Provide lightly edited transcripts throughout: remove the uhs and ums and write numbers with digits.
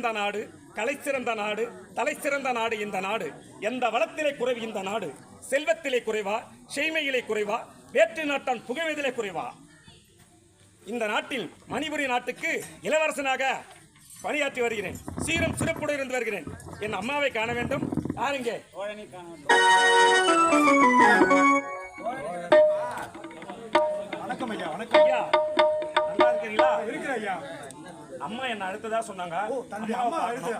சிறந்த நாடு, கலை சிறந்த நாடு, தலை சிறந்த நாடு இந்த நாடு. எந்த வளத்திலே குறைவு இந்த நாடு? செல்வத்திலே குறைவா, செய்மையிலே குறைவா, வேற்று நாட்டான் புகழ்வதிலே குறைவா? இந்த நாட்டில் மணிபுரி நாட்டுக்கு இளவரசனாக பணியாற்றி வருகிறேன். சீரம் சிறப்புடன் இருந்து வருகிறேன். என் அம்மாவை காண வேண்டும். யாருங்க? வணக்கம் ஐயா. வணக்கம் ஐயா. நல்லா இருக்கிறீங்களா? இருக்கிற ஐயா. அம்மா என்ன அடுத்ததா சொன்னாங்க. அம்மா அடுத்து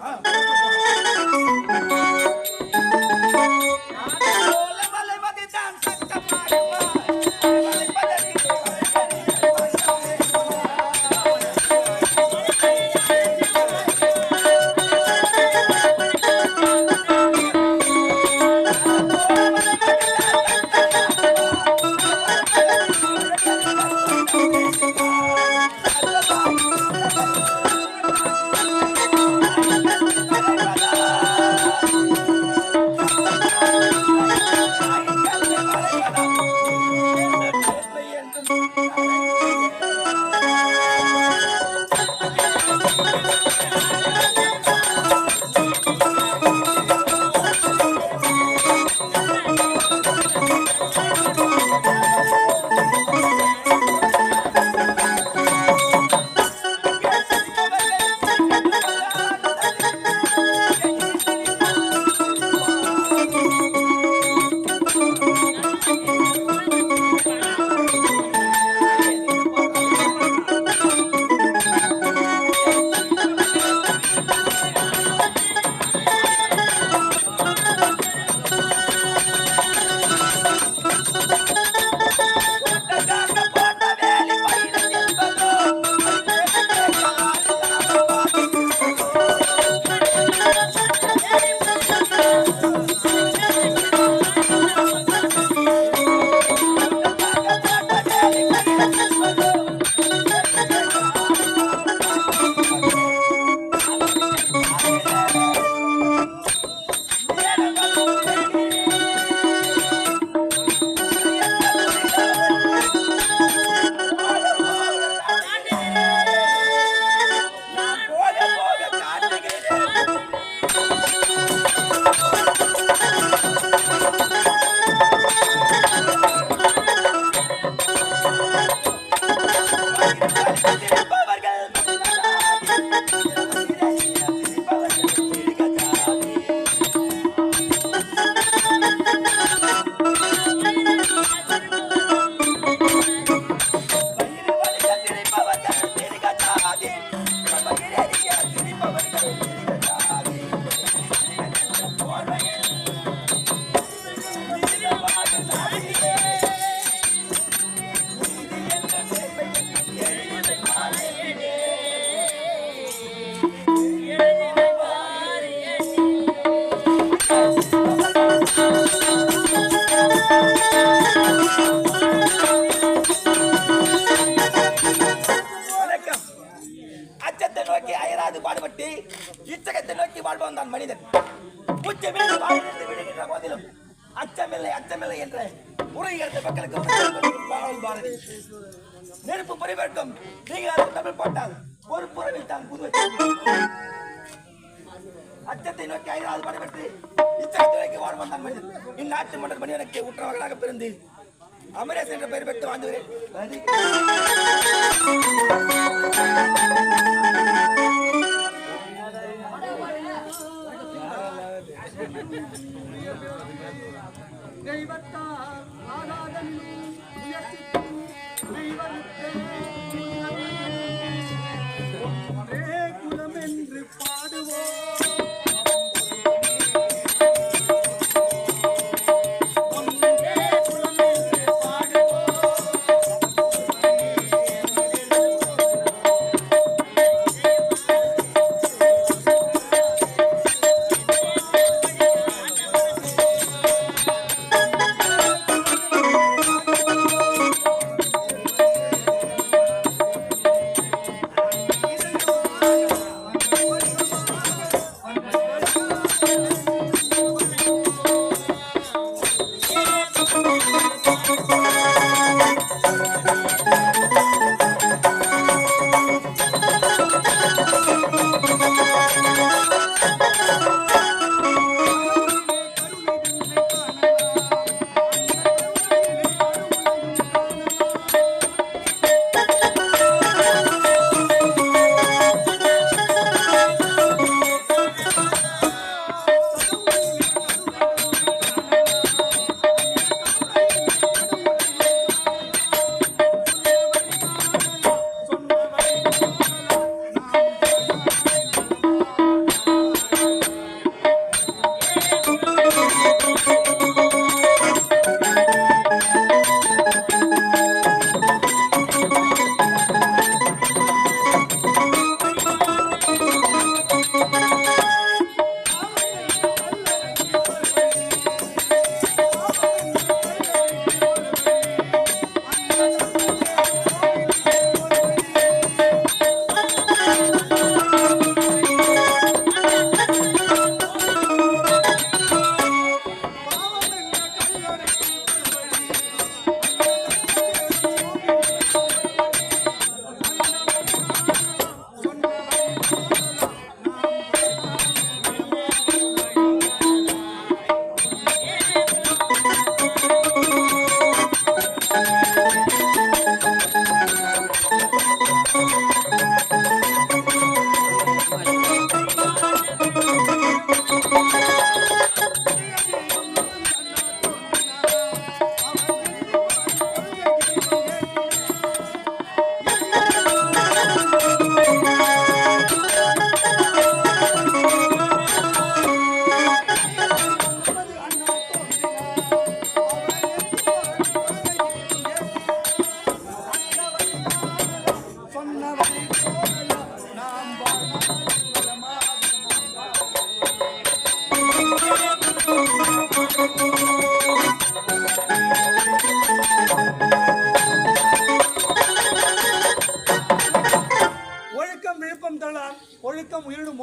நெருப்பு பரிவர்க்கம் நீங்கள் தமிழ் போட்டால் ஒரு புறவில் தான் புது அச்சத்தை நோக்கி 5வது படைபெற்று இச்சகத்தை வாழ் வந்தான் மனிதன். இந்நாட்டு மன்னர் மனிதனுக்கு உற்றவர்களாக பிறந்து அமரேசன் என்ற பெயர் பெற்று வாழ்ந்துகிறேன். தெய்வத்தார் ஆராதனை குலம் என்று பாடுவோம்.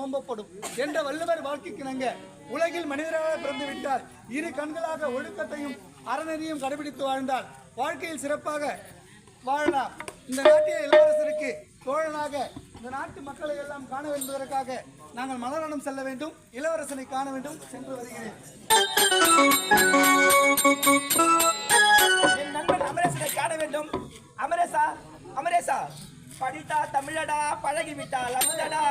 நோம்பப்படும் என்ற வள்ளுவர் வாழ்க்கைக்கிணங்க உலகில் மனிதராக பிறந்து விட்டால் இரு கண்களாக ஒழுக்கத்தையும் அறநெறியும் கடைபிடித்து வாழ்ந்தால் வாழ்க்கையில் சிறப்பாக வாழலாம். இந்த நாட்டிய இளவரசருக்கு தோழனாக இந்த நாட்டு மக்களை எல்லாம் காண வேண்டுவதற்காக நாங்கள் மலரணம் செல்ல வேண்டும். இளவரசனை காண வேண்டும். சென்று வருகிறேன். என் நண்பன் அமரேசனை காண வேண்டும். அமரேசா, அமரேசா, படித்தா தமிழடா, பழகிவிட்டால் அமுதடா.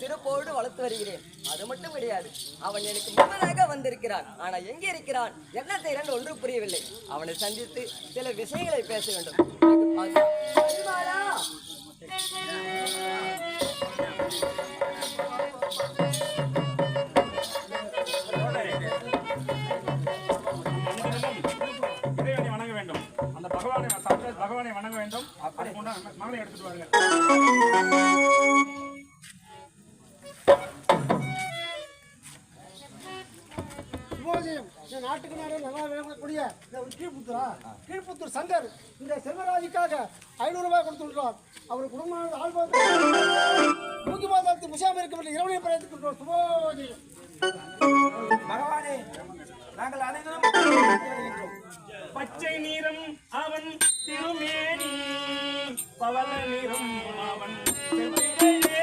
சிறப்போடு வளர்த்து வருகிறேன். அது மட்டும் கிடையாது, அவன் எனக்கு முன்னதாக வந்திருக்கிறான். ஆனா எங்கே இருக்கிறான், என்ன செய்யறான் ஒன்று புரியவில்லை. அவனை சந்தித்து சில விஷயங்களை பேச வேண்டும். பரிமாறா! இறைவனை வணங்க வேண்டும். அந்த பகவானை வணங்க வேண்டும். அதுக்கு முன்னாடி மகளை எடுத்துட்டு வாங்க. நாட்டுக்கு நாடு நல்லா விளங்கக்கூடிய கீழ்புத்தூர் சங்கர் இந்த செல்வராஜுக்காக 500 ரூபாய் கொடுத்துள்ளார். அவர் குடும்பம் ஆழ்வார் முக்கியமாக முசாமி இருக்க இரவணை பிரயத்துக்கு சுபோஜி பகவானே, நாங்கள் அனைவரும் பச்சை நிறம் அவன் திருமேனி, பவள நிறம் அவன் செவ்விடையே.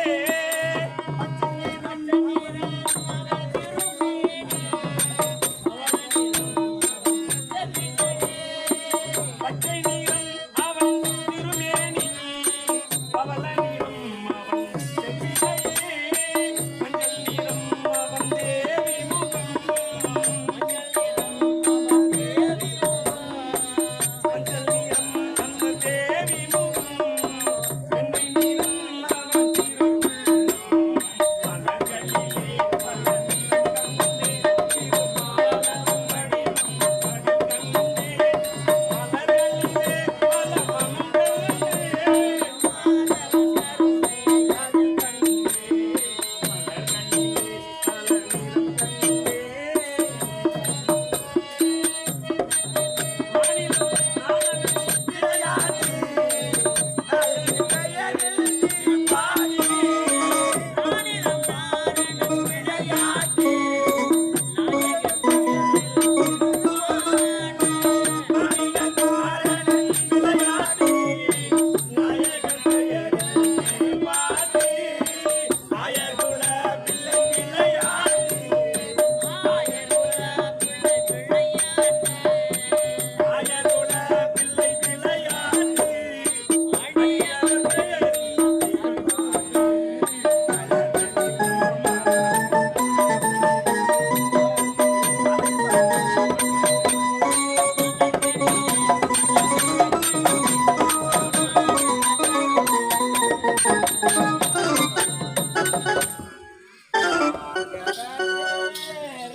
பச்சை நிறம் அவன் திருமேனி, பவள நிறம் அவன் செவ்விடையே. மஞ்சள் நிறம் அவன் தேவி முகம், மஞ்சள் நிறம் அந்த தேவி முகம், வெண்ணை நிறம் அவன் திருவுள்ளம், மலர்களிலே பல நிறம் கண்டே, திருமாலன் வடிவம் கண்டே, மலர்களிலே பல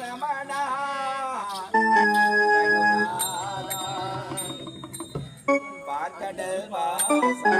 ரமணா பாக்கடல் வாசா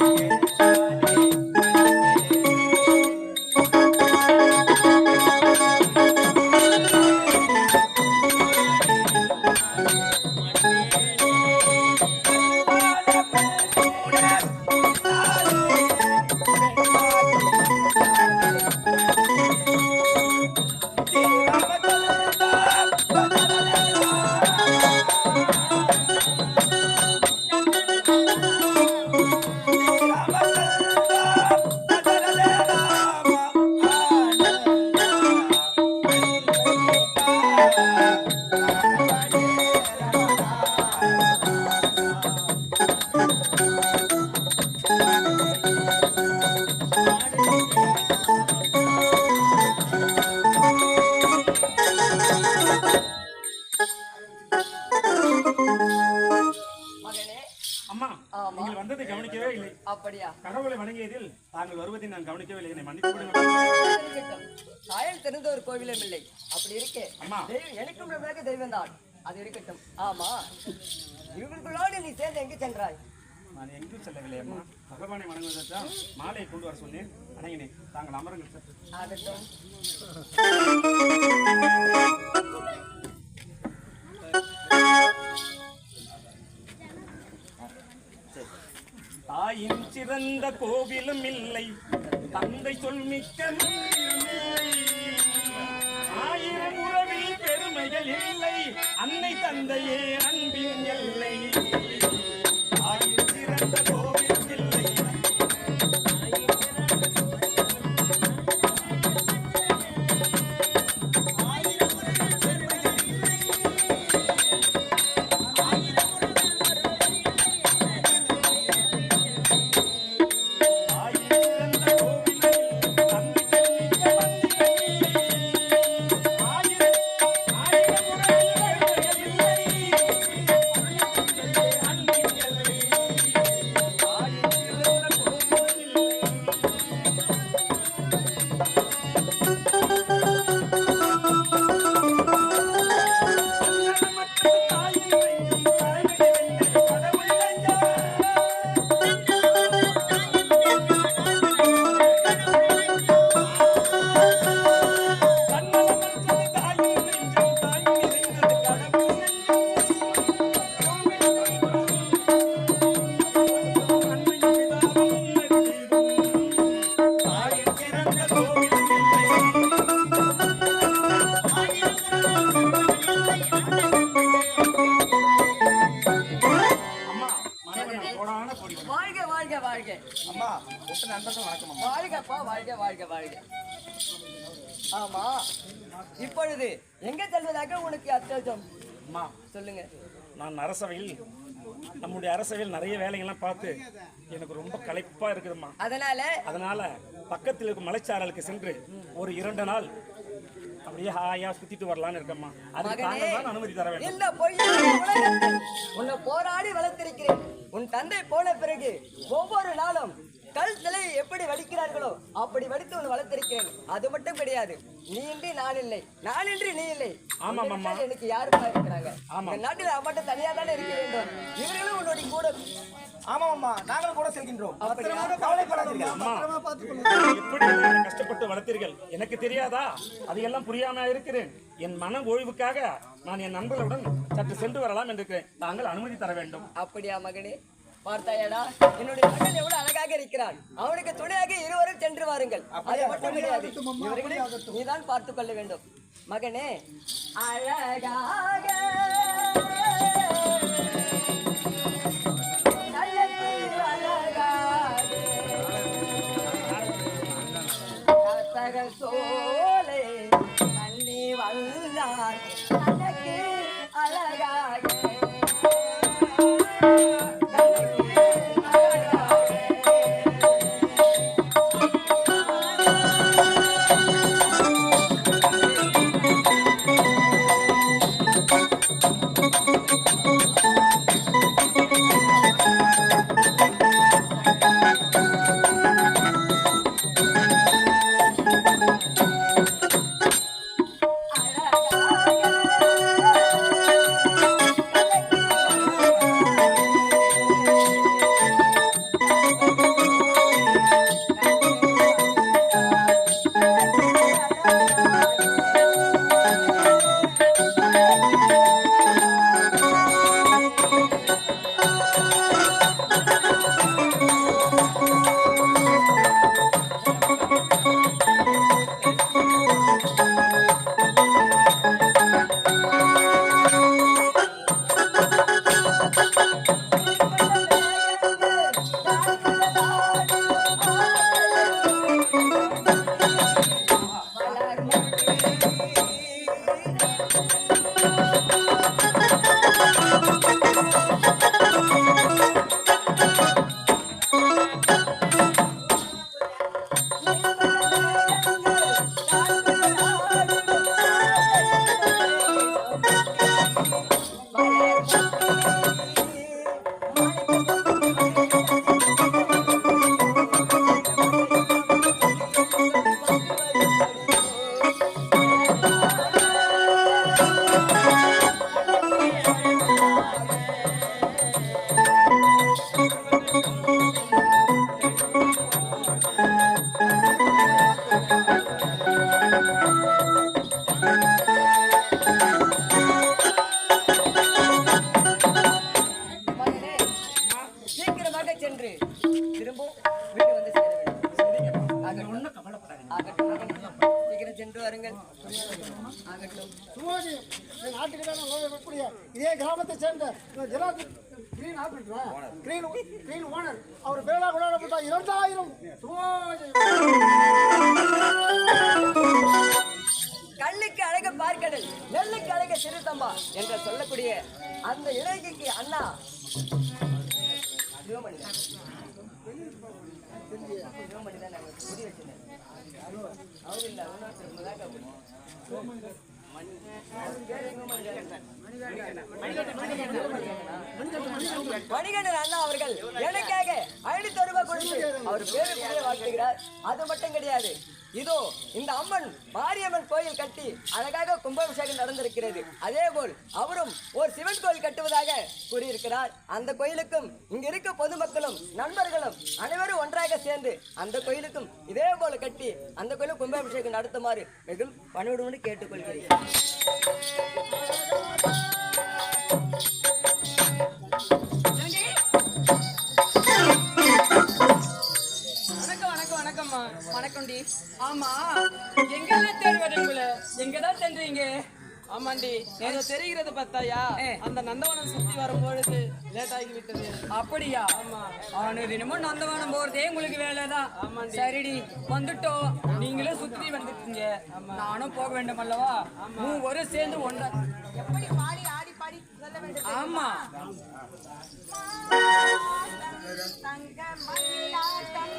Yeah. அப்படியா? கடவுளை வணங்கியதில் தாங்கள் வருவதை நான் கவனிக்கவில்லை, என்னை மன்னித்து விடுங்கள். இருக்கட்டும். சாயல் தெரிந்த ஒரு கோவிலும் இல்லை. அப்படி இருக்கே அம்மா. தெய்வம் எனக்கும் நன்றாக தெய்வம் தான். அது இருக்கட்டும். ஆமா, இவர்களோடு நீ சேர்ந்து எங்கு சென்றாய்? நான் எங்கும் செல்லவில்லை அம்மா. பகவானை வணங்குவதற்காக மாலையை கொண்டு வர சொன்னேன். வணங்கினேன். தாங்கள் அமருங்கள் சற்று. ஆகட்டும். தாயின் சிறந்த கோவிலும் இல்லை, தந்தை சொல் மிக்க மந்திரம் இல்லை, ஆயிரம் உறவில் பெருமைகள் இல்லை, அன்னை தந்தையே அன்பின் எல்லை. தாயின் சிறந்த கோவிலும் இல்லை, வாழ்க வாழ்க வாழ்க. அம்மா ஒட்டு நண்பர்கள் வணக்கம் அம்மா. வாழ்கப்பா, வாழ்க வாழ்க வாழ்க. ஆமா, இப்பொழுது எங்க செல்வதாக உனக்கு அச்சம்? அம்மா, சொல்லுங்க. நான் அரசவையில் நம்முடைய அரசவையில் நிறைய வேலைகள்லாம் பார்த்து எனக்கு ரொம்ப களைப்பா இருக்குதும்மா. அதனால பக்கத்தில் இருக்கும் மலைச்சாரலுக்கு சென்று ஒரு 2 நாள் அப்படியே ஹாயா சுத்திட்டு வரலான்னு இருக்கம்மா. அதுக்கு தாங்கள் தான் அனுமதி தர வேண்டும். இந்த பொய்யான உலகத்தில் உன்னை போராடி வளர்த்திருக்கிறேன். உன் தந்தை போன பிறகு ஒவ்வொரு நாளும் கல் சிலையை எப்படி வடிக்கிறார்களோ அப்படி வடித்து உன்னை வளர்த்திருக்கிறேன். அது மட்டும் கிடையாது, நீ இன்றி நான் இல்லை, நான் இன்றி நீ இல்லை. ஆமாம் அம்மா. எனக்கு யாருமா இருக்கிறாங்க? ஆமா. இந்த நாட்டில் மட்டும் தனியா தானே இருக்க வேண்டும். இவர்களும் உன்னுடைய கூட. ஆமா அம்மா, நாங்களும் கூட செல்கின்றோம். அப்படியா? கவலைப்படாதீர்கள். அம்மா, பத்திரமா பார்த்துக்கொள்ளுங்க. எப்படி என்னை கஷ்டப்பட்டு வளர்த்தீர்கள் எனக்கு தெரியாதா? அதையெல்லாம் புரியாம இருக்கிறேன். என் மன ஓய்வுக்காக நான் என் நண்பர்களுடன் சற்று சென்று வரலாம் என்று இருக்கிறேன். தாங்கள் அனுமதி தர வேண்டும். அப்படியா மகனே? பார்த்தாயடா, என்னுடைய மகன் எவ்வளவு அழகாக இருக்கிறான். அவனுக்கு துணையாக இருவரும் சென்று வாருங்கள். அது மட்டும் கிடையாது, இவர்களை நீதான் பார்த்துக் கொள்ள வேண்டும். மகனே, அழகாக நல்லது அழகாக கசக சோலை தண்ணி வந்தார் தனக்கு அழகாக. சென்று வாருங்கள். ஆகட்டும். சுமதி இந்த நாட்டுக்கு தான் வரக்கூடிய இதே கிராமத்தை சேர்ந்த கிரீன் ஆபரேட்டர் கிரீன் ஓனர் அவர் பேரா கொண்டாடப்பட்ட 2000 சுமதி. கல்லுக்கு அழக பார்க்கடல், நெல்லுக்கு அழக சிறுத்தம்பா என்று சொல்லக்கூடிய அந்த இலங்கைக்கு அண்ணா சிவமணிதான். சிவமணிதான் நாங்க புரிய வச்சிருந்தேன். அவர் இல்ல மணிகண்டன் அண்ணா அவர்கள் எனக்காக 500 ரூபாய் கொடுத்து அவர் பேரு வாழ்த்துகிறார். அது மட்டும் கிடையாது, இதோ இந்த அம்மன் மாரியம்மன் கோயில் கட்டி அழகாக கும்பாபிஷேகம் நடந்திருக்கிறது. அதே போல் அவரும் ஒரு சிவன் கோயில் கட்டுவதாக கூறியிருக்கிறார். அந்த கோயிலுக்கும் இங்க இருக்க பொதுமக்களும் நண்பர்களும் அனைவரும் ஒன்றாக சேர்ந்து அந்த கோயிலுக்கும் இதே போல கட்டி அந்த கோயிலும் கும்பாபிஷேகம் நடத்துமாறு மிகவும் பணிவுடன் கேட்டுக்கொள்கிறேன். வணக்கம்டி. ஆமா, எங்கெல்லாம் தேடுவீங்க உங்களை? எங்கதான் சென்றீங்க? ஆமாண்டி, ஏதோ தெரிகிறது பார்த்தாயா, அந்த நந்தவனம் சுத்தி வரும்பொழுது லேட் ஆகி விட்டது. அப்படியா? ஆமா, அவனு தினமும் நந்தவனம் போறதே உங்களுக்கு வேலைதான். ஆமாண்டி. சரிடி, வந்துட்டோம். நீங்களும் சுத்தி வந்துட்டீங்க, நானும் போக வேண்டும் அல்லவா? ஒரு சேர்ந்து ஒன்றா எப்படி பாடி ஆடி பாடி சொல்ல வேண்டும். ஆமா, தங்க மயிலாட்டம்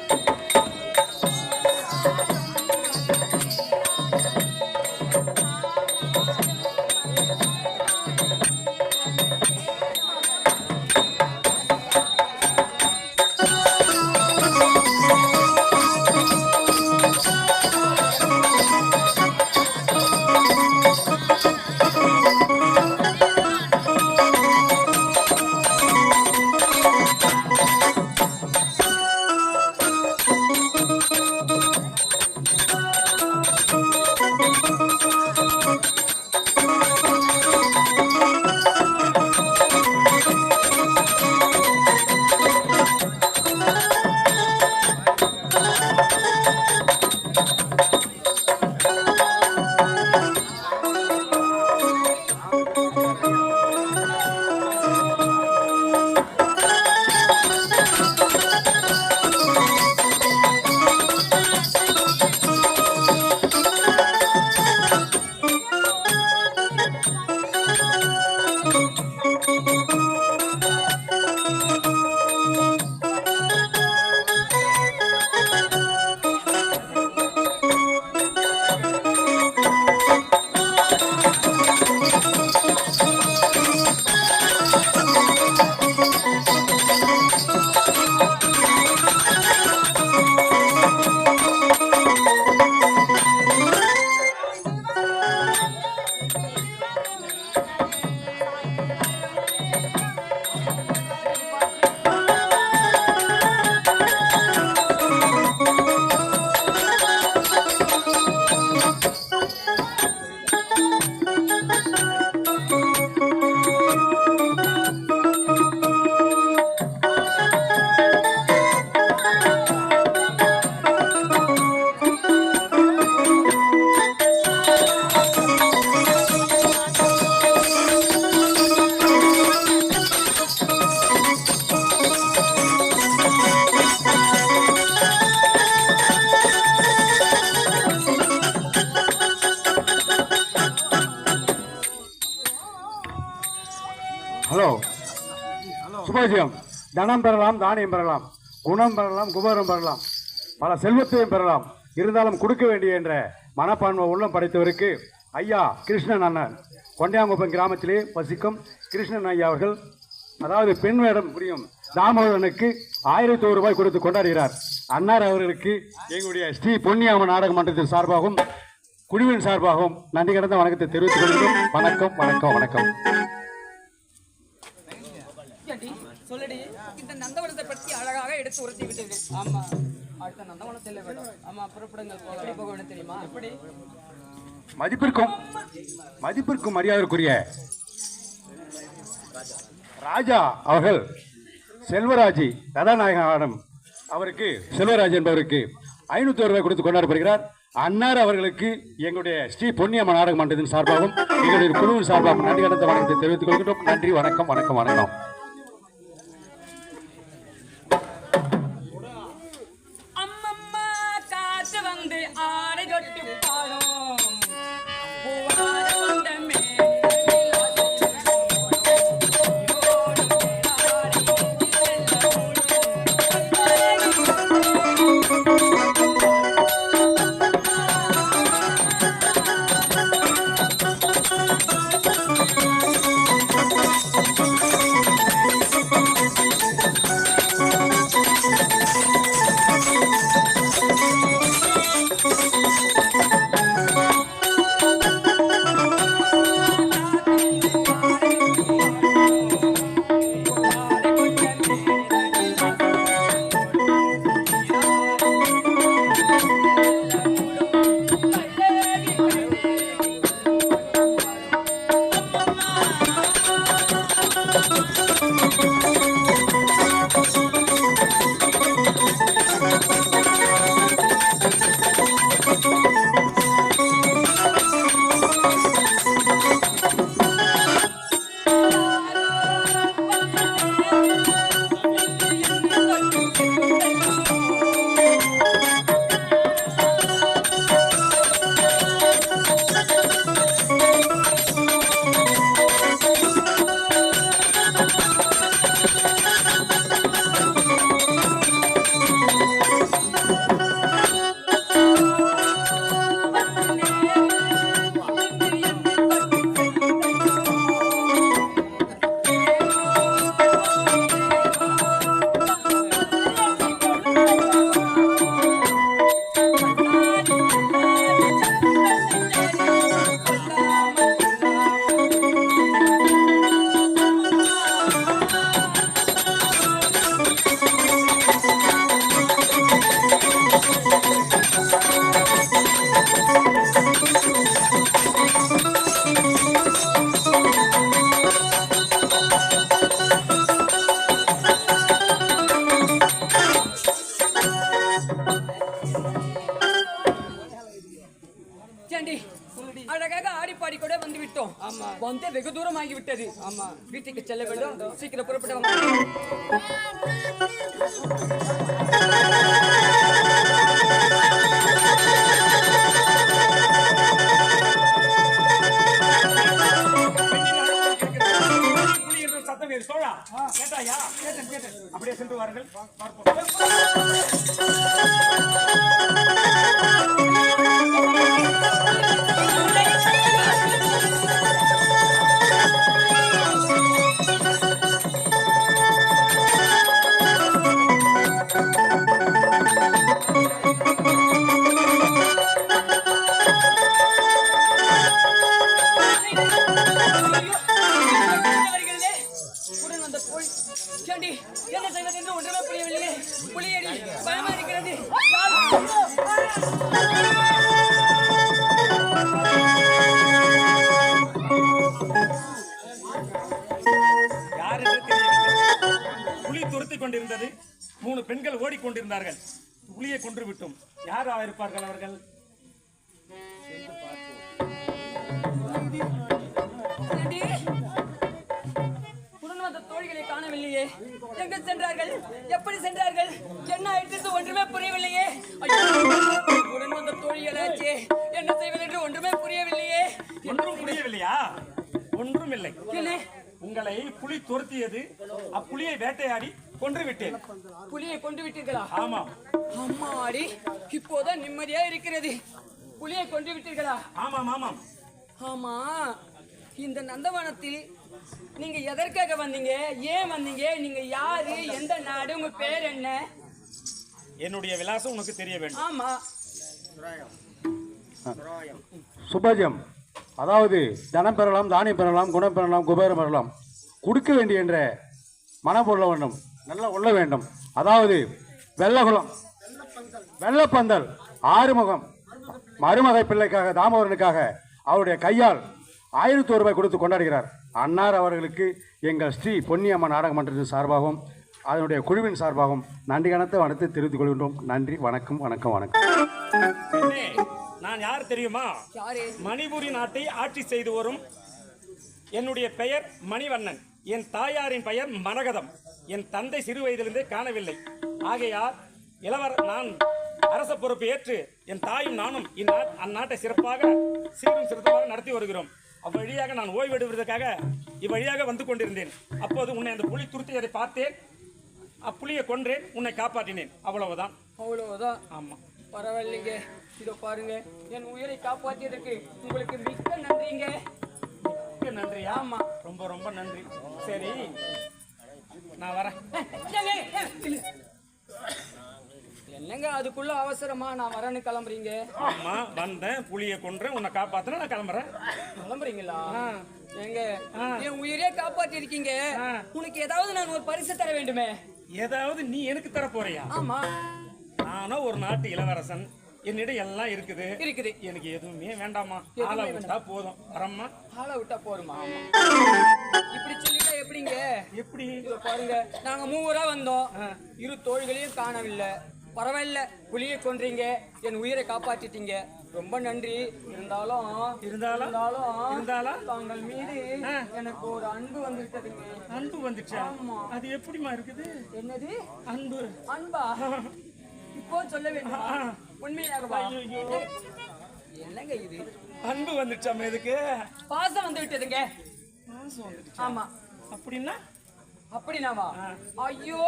சுபோஜியம். தனம் பெறலாம், தானியம் பெறலாம், குணம் பெறலாம், குபேரம் பெறலாம், பல செல்வத்தையும் பெறலாம். இருந்தாலும் கொடுக்க வேண்டிய என்ற மனப்பான்மை உள்ளம் படைத்தவருக்கு ஐயா கிருஷ்ணன் அண்ணன் கொண்டையாங்குப்பம் கிராமத்திலே வசிக்கும் கிருஷ்ணன் ஐயா அவர்கள், அதாவது பெண் வேடம் புரியும் தாமோதரனுக்கு 1001 ரூபாய் கொடுத்து கொண்டாடுகிறார். அன்னார் அவர்களுக்கு எங்களுடைய ஸ்ரீ பொன்னியாம நாடக மன்றத்தின் சார்பாகவும் குழுவின் சார்பாகவும் நன்றி கடந்த வணக்கத்தை தெரிவித்துக் கொள்கிறோம். வணக்கம் வணக்கம் வணக்கம். சொல்லடி, இந்த நந்தவனத்தை பற்றி அழகாக எடுத்து உறுத்தி விட்டீர்கள். ஆமா, அடுத்த நந்தவனம் செல்ல வேண்டும். ஆமா, புறப்படுங்கள். எப்படி போக வேண்டும் தெரியுமா? எப்படி? மதிப்பிற்கும் மரியாதைக்குரிய ராஜா அவர்கள் செல்வராஜி கதாநாயகன் அவருக்கு செல்வராஜ் என்பவருக்கு 501 ரூபாய் கொடுத்து கொண்டாடப்படுகிறார். அன்னார் அவர்களுக்கு எங்களுடைய ஸ்ரீ பொன்னியம்மன் நாடக மன்றத்தின் சார்பாகவும் எங்களுடைய குழுவின் சார்பாகவும் நன்றி கடந்த வணக்கத்தை தெரிவித்துக் கொள்கின்றோம். நன்றி, வணக்கம், வணக்கம், வணக்கம். அம்மம்மா காத்து வந்து ஆடை தொட்டு பாடும் பூவாட வந்த அழகாக ஆடி பாடி கூட வந்து விட்டோம். வந்து வெகு தூரம் ஆகிவிட்டது. வீட்டுக்கு செல்ல வேண்டும். சீக்கிரம் புறப்பட்டு அப்படியே சென்று வாருங்கள். என்ன செய்வது என்று ஒன்றுமே புரியவில்லையே. புலியடி பயமா இருக்கிறது. யார் என்று தெரியவில்லை. புலி துரத்திக் கொண்டிருந்தது. 3 பெண்கள் ஓடிக்கொண்டிருந்தார்கள். புலியை கொன்று விட்டோம். யார் இருப்பார்கள் அவர்கள்? தோழிகளை காணவில்லையே. எங்க சென்றார்கள்? எப்படி சென்றார்கள்? என்ன ஆயிடுச்சு ஒன்றுமே புரியவில்லையே. உடன் வந்த தோழிகளாச்சே, என்ன செய்வது என்று ஒன்றுமே புரியவில்லையே. ஒன்றும் புரியவில்லையா? ஒன்றும் இல்லை. உங்களை புலி துரத்தியது. அப்புலியை வேட்டையாடி கொன்று விட்டேன். புலியை கொண்டு விட்டீர்களா? ஆமா. அம்மாடி, இப்போதான் நிம்மதியா இருக்கிறது. புலியை கொண்டு விட்டீர்களா? ஆமாம் ஆமாம். ஆமா, இந்த நந்தவனத்தில் நீங்க எதற்காக வந்தீங்க? ஏன் வந்தீங்க? நீங்க யாரு? எந்த நாடு? உங்க பேர் என்ன? என்னுடைய விலாசம் உனக்கு தெரிய வேண்டும். ஆமா. சுபஜம், அதாவது தனம் பெறலாம், தானியம் பெறலாம், குணம் பெறலாம், குபேரம் பெறலாம். கொடுக்க வேண்டிய என்ற மனப்பொருள வேண்டும், நல்லா உள்ள வேண்டும். அதாவது வெள்ளகுளம், வெள்ளப்பந்தல், ஆறுமுகம் மருமகை பிள்ளைக்காக, தாமோதரனுக்காக அவருடைய கையால் 1001 ரூபாய் கொடுத்து கொண்டாடுகிறார். அன்னார் அவர்களுக்கு எங்கள் ஸ்ரீ பொன்னியம்மன் நாடக மன்றத்தின் சார்பாகவும் அதனுடைய குழுவின் சார்பாகவும் நன்றி கணத்தை வணத்தை தெரிவித்துக் கொள்கின்றோம். நன்றி, வணக்கம், வணக்கம், வணக்கம். பெண்ணே, நான் யார் தெரியுமா? யாரு? மணிபுரி நாட்டை ஆட்சி செய்து வரும் என்னுடைய பெயர் மணிவண்ணன். என் தாயாரின் பெயர் மரகதம். என் தந்தை சிறு வயதிலிருந்தே காணவில்லை. ஆகையால் நான் அரச பொறுப்பை ஏற்று என் தாயும் நானும் அந்நாட்டை சிறப்பாக சீரும் சிறப்பாக நடத்தி வருகிறோம். அவ்வழியாக நான் ஓய்வெடுவதற்காக இவ்வழியாக வந்து கொண்டிருந்தேன். அப்போது உன்னை அந்த புலி துருத்தியதை பார்த்தேன். அப்புலியை கொன்றேன், உன்னை காப்பாற்றினேன். அவ்வளவுதான். அவ்வளவுதான். ஆமா, பரவாயில்லைங்க. இதோ பாருங்க, என் உயிரை காப்பாற்றியதற்கு உங்களுக்கு மிக்க நன்றிங்க. மிக்க நன்றி. ஆமா, ரொம்ப ரொம்ப நன்றி. சரி, நான் வரேன். என்னங்க அதுக்குள்ள அவசரமா நான் வரேன்னு கிளம்புறீங்க? ஆமா, வந்தேன், புலியை கொன்றேன், உன்னை காப்பாத்தின, நான் கிளம்புறேன். கிளம்புறீங்களா? எங்க என் உயிரே காப்பாற்றி இருக்கீங்க. உனக்கு ஏதாவது நான் ஒரு பரிசு தர வேண்டுமே. ஏதாவது நீ எனக்கு தர போறியா? ஆமா, நானும் ஒரு நாட்டு இளவரசன். என்னிடம் எல்லாம் இருக்குது. எனக்கு எதுவுமே வேண்டாமா? ஆளை விட்டா போதும். வரம்மா, ஆளை விட்டா போருமா? இப்படி சொல்லிட்டா எப்படிங்க? எப்படி? பாருங்க, நாங்க 3 வந்தோம், 2 தோள்களையும் காணவில்லை. பரவாயில்ல, புலியை கொன்றீங்க, என் உயிரை காப்பாற்றிட்டீங்க, ரொம்ப நன்றி. இருந்தாலும் தாங்கள் மீது எனக்கு ஒரு அன்பு வந்துவிட்டதுங்க. அன்பு வந்துச்சா? அது எப்படிமா இருக்குது? என்னது அன்பு? அன்பா? இப்போ சொல்ல வேண்டும். உண்மையாகவா? என்னங்க இது? அன்பு வந்துச்சாம? எதுக்கு? பாசம் வந்து விட்டதுங்க. ஆமா. அப்படின்னாவா? ஐயோ,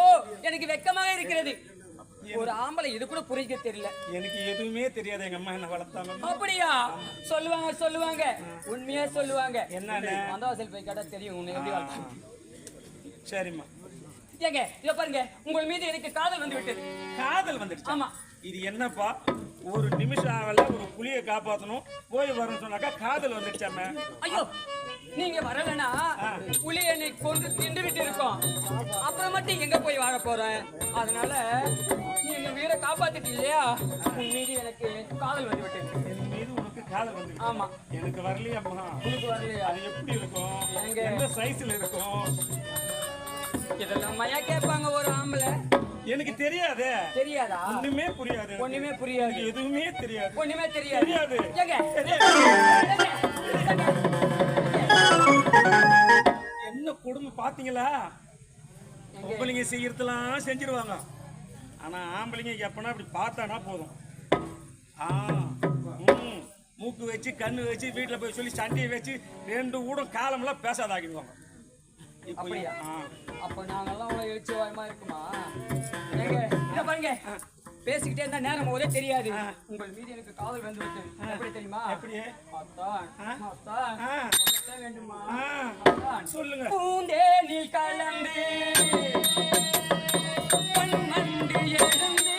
எனக்கு வெக்கமாக இருக்கிறது. ஒரு ஆம்பளை இது கூட புரிக்க தெரியல. எனக்கு எதுவுமே தெரியாது. எங்க அம்மா என்ன வளர்த்தாங்க. அப்படியா? சொல்லுவாங்க, உண்மையா சொல்லுவாங்க. என்னன்னு அந்தவாசல் போய் கேட்டா தெரியும் உன்னை எப்படி வளர்த்தாங்க. சரிம்மா. ஏங்க இத பாருங்க, உங்கள் மீது எனக்கு காதல் வந்து விட்டது. காதல் வந்துடுச்சு? ஆமா. இது என்னப்பா, ஒரு நிமிஷம் ஆகல, ஒரு புலியை காப்பாற்றணும், போய் வரணும்னு சொன்னாக்கா காதல் வந்துடுச்சாம? ஐயோ, நீங்க வரலனா புலி என்னை கொண்டு தின்று விட்டு இருக்கோம். அப்புறம் மட்டும் எங்க போய் வாழ போறேன்? அதனால நீங்க உயிரை காப்பாத்திட்டு இல்லையா, உன் மீது எனக்கு காதல் வந்து விட்டது. என் மீது உனக்கு காதல் வந்து? ஆமா. எனக்கு வரலையாம்மா. உனக்கு வரலையா? அது எப்படி இருக்கும்? எந்த சைஸ்ல இருக்கும்? இதெல்லாம் மையா கேட்பாங்க ஒரு ஆம்பளை. எனக்கு தெரியாது. தெரியாதா? ஒண்ணுமே புரியாது. எதுவுமே தெரியாது. ஒண்ணுமே தெரியாது. என்ன கொடுமை பாத்தீங்களா? பொம்பளைங்க செய்யறதெல்லாம் செஞ்சிருவாங்க. ஆனா ஆம்பளைங்க எப்பனா அப்படி பார்த்தானா போதும். மூக்கு வச்சு கண்ணு வச்சு வீட்டுல போய் சொல்லி சண்டையை வச்சு 2 ஊடம் காலம்லாம் பேசாதாக்கிடுவாங்க. அப்படியா? அப்ப நாங்கெல்லாம் அவ்வளவு எழுச்சி வாயமா இருக்குமா? இத பாருங்க, பேசிக்கிட்டே இருந்தா நேரம் ஒரே தெரியாது. உங்கள் மீது எனக்கு காதல் வந்து விட்டது. எப்படி தெரியுமா? எப்படி? வேண்டுமா? சொல்லுங்க. பூந்தேனில் கலந்து பொன்மண்டு எழுந்து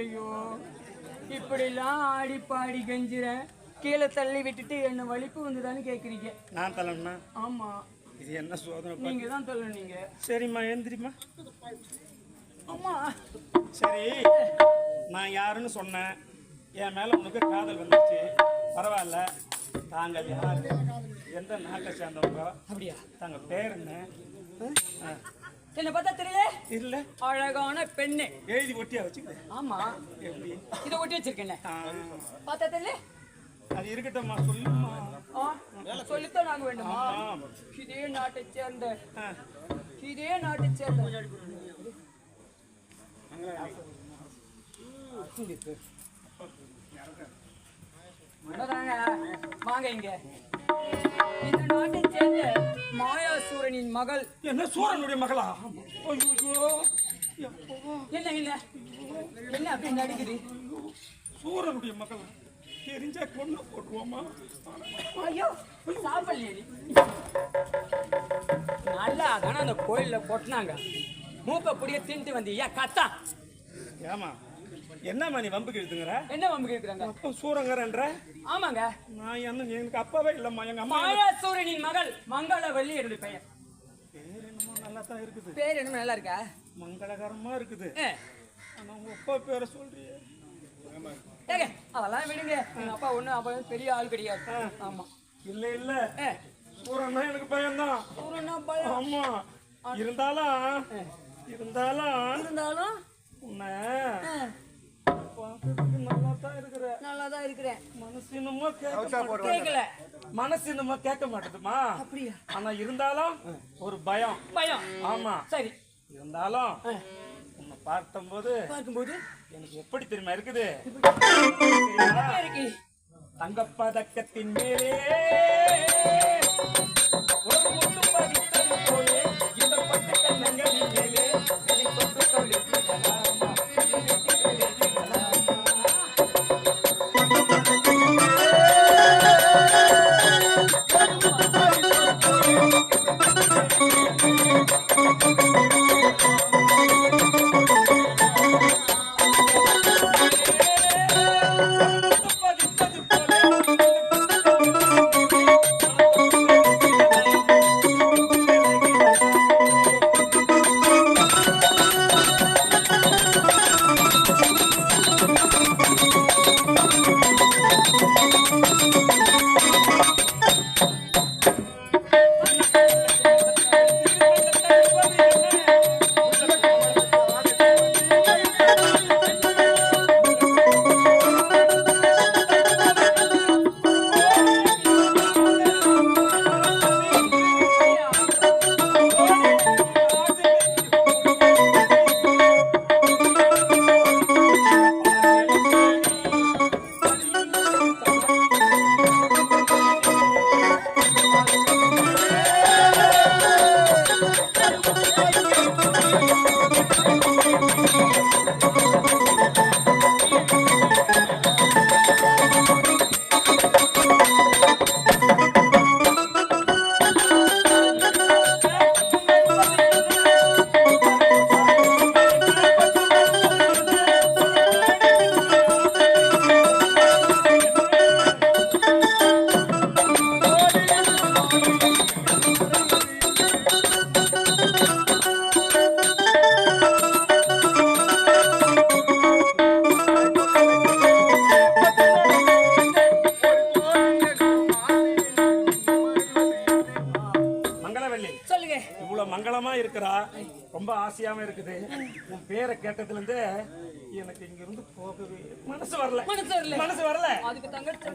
ஐயோ இப்படிலாம் ஆடி பாடி கெஞ்சுறேன், கீழே தள்ளி விட்டுட்டு என்ன வலிப்பு வந்துதான்னு கேக்குறீங்க. நான் தள்ளனா? ஆமா, இது என்ன சோதனை? நீங்க தான் தள்ளுனீங்க. சரிம்மா, எந்திரிம்மா. ஆமா, சரி, நான் யாருன்னு சொன்னேன், என் மேல உனக்கு காதல் வந்துச்சு, பரவாயில்ல. தாங்கள் யார், எந்த நாட்டை சேர்ந்தவங்க, அப்படியா? தாங்க பேர் என்ன? என்ன பார்த்தா தெரியல? இல்ல, அழகான பெண்ணு. எழுதி ஒட்டியா வச்சுக்க. ஆமா, எப்படி? இதை ஒட்டி வச்சிருக்கேன். ஆ, பார்த்தா தெரியல? அது இருக்கட்டும்மா, சொல்லுமா. சொல்லித்தான் நாங்க வேண்டுமா? ஆமா. இதே நாட்டை சேர்ந்த ஆ, இதே நாட்டை சேர்ந்த அதாங்க, வாங்க இங்க. இந்த நாட்டை சேர்ந்த மாயாசூரனின் மகள். என்ன சூரனுடைய மகளா? ஐயோ, என்ன என்ன என்ன அப்படி நடிக்குது? சூரனுடைய மகளா? தெரிஞ்சா கொண்டு போட்டுவோமா? ஐயோ, சாப்பிடலையே நீ. நல்லா தானே அந்த கோயில்ல கொட்டினாங்க, மூக்க புடிய தின்ட்டு வந்தீங்க கத்தா. ஏமா, என்னம்மா நீ வம்புக்கு எழுதுங்கிற? என்ன வம்பு கேக்குறாங்க? அப்பா சூரங்கரன்ற? ஆமாங்க, நான் என்ன, எனக்கு அப்பாவே இல்லம்மா, எங்க அம்மா. மாயாசூரனின் மகள் மங்களவல்லி என்னுடைய பெயர். பேர் என்னமோ நல்லா தான் இருக்குது, பேர் என்ன நல்லா இருக்கா? மங்களகரமா இருக்குது. ஏ, ஆனா உங்க அப்பா பேரை சொல்றியே. ஏங்க, அதெல்லாம் விடுங்க. எங்க அப்பா ஒண்ணு அப்பா பெரிய ஆள் கிடையாது. ஆமா, இல்ல இல்ல, ஏ, சூரன்னா எனக்கு பயம்தான். சூரனா பயம். ஆமா, இருந்தாலும் இருந்தாலும் உன்னை பார்க்கறதுக்கு நல்லா தான் இருக்கிற. நல்லா தான் இருக்கிறேன். மனசு என்னமோ கேட்க கேட்கல. மனசு என்னமோ கேட்க மாட்டேதுமா. அப்படியா? ஆனா இருந்தாலும் ஒரு பயம். பயம். ஆமா, சரி. இருந்தாலும் உன்னை பார்க்கும்போது பார்க்கும்போது எனக்கு எப்படி தெரியுமா இருக்குது? இருக்கு. தங்கப்பதக்கத்தின் மேலே ஒரு முத்து பதித்தது போலே இந்த பட்டு கண்ணங்களின் மேலே என்னை தொட்டு கொள்ளுகிறாமா, என்னை வெட்டி கொள்ளுகிறாமா. மங்களமா இருக்கிறா, ரொம்ப ஆசையாம இருக்குது. உன் பேரை கேட்டதுல இருந்து எனக்கு இங்க இருந்து போகவே மனசு வரல. மனசு வரல. அதுக்கு தங்கச்சி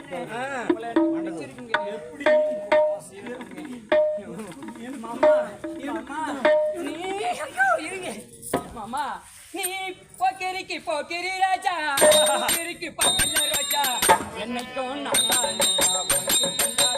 எப்படி மாமா நீ ஐயோ இருங்க மாமா, நீ போக்கிரிக்கு போக்கிரி ராஜா, போக்கிரிக்கு பக்கத்துல ராஜா, என்னைக்கும் நல்லா என்னைக்கும் நல்லா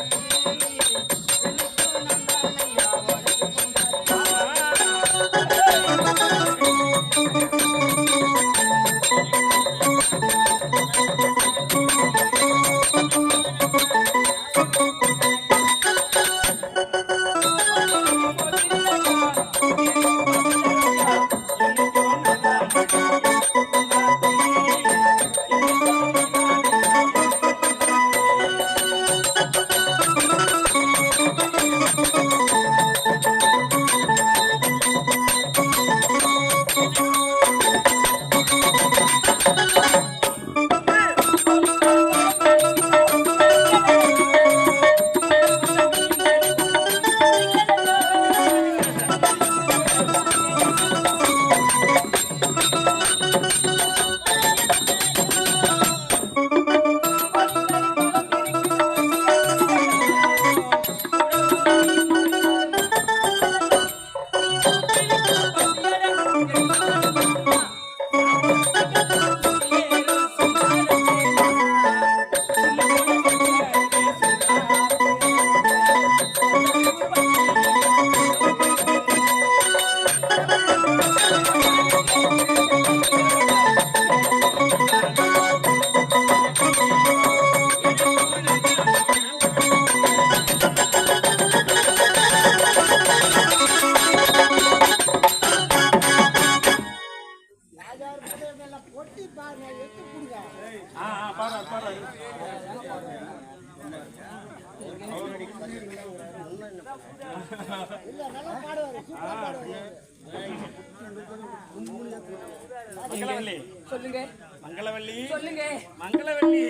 மங்களவல்லி சொல்லுங்க மங்களவல்லி சொல்லுங்க. மங்களவல்லி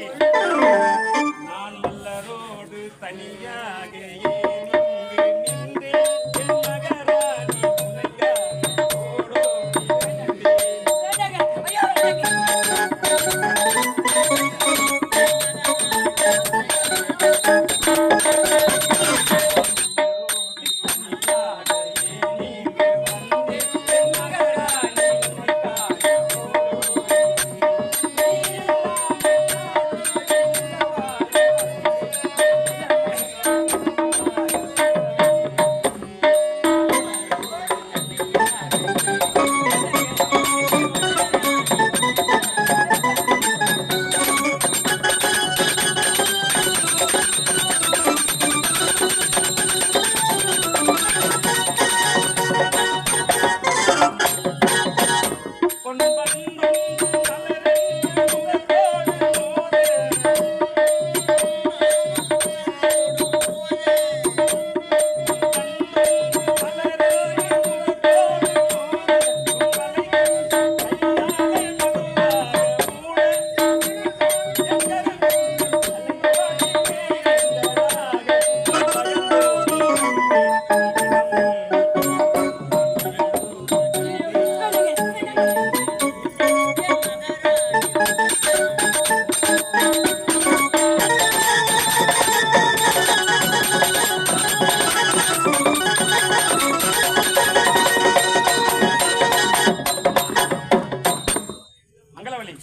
நான் மல்லரோடு தனியாக ஏன் இங்கு நின்றேன் என் மகராணி உனக்காக ஓடோடி வந்தேன். வேண்டாங்க. ஐயா, வேண்டாங்க.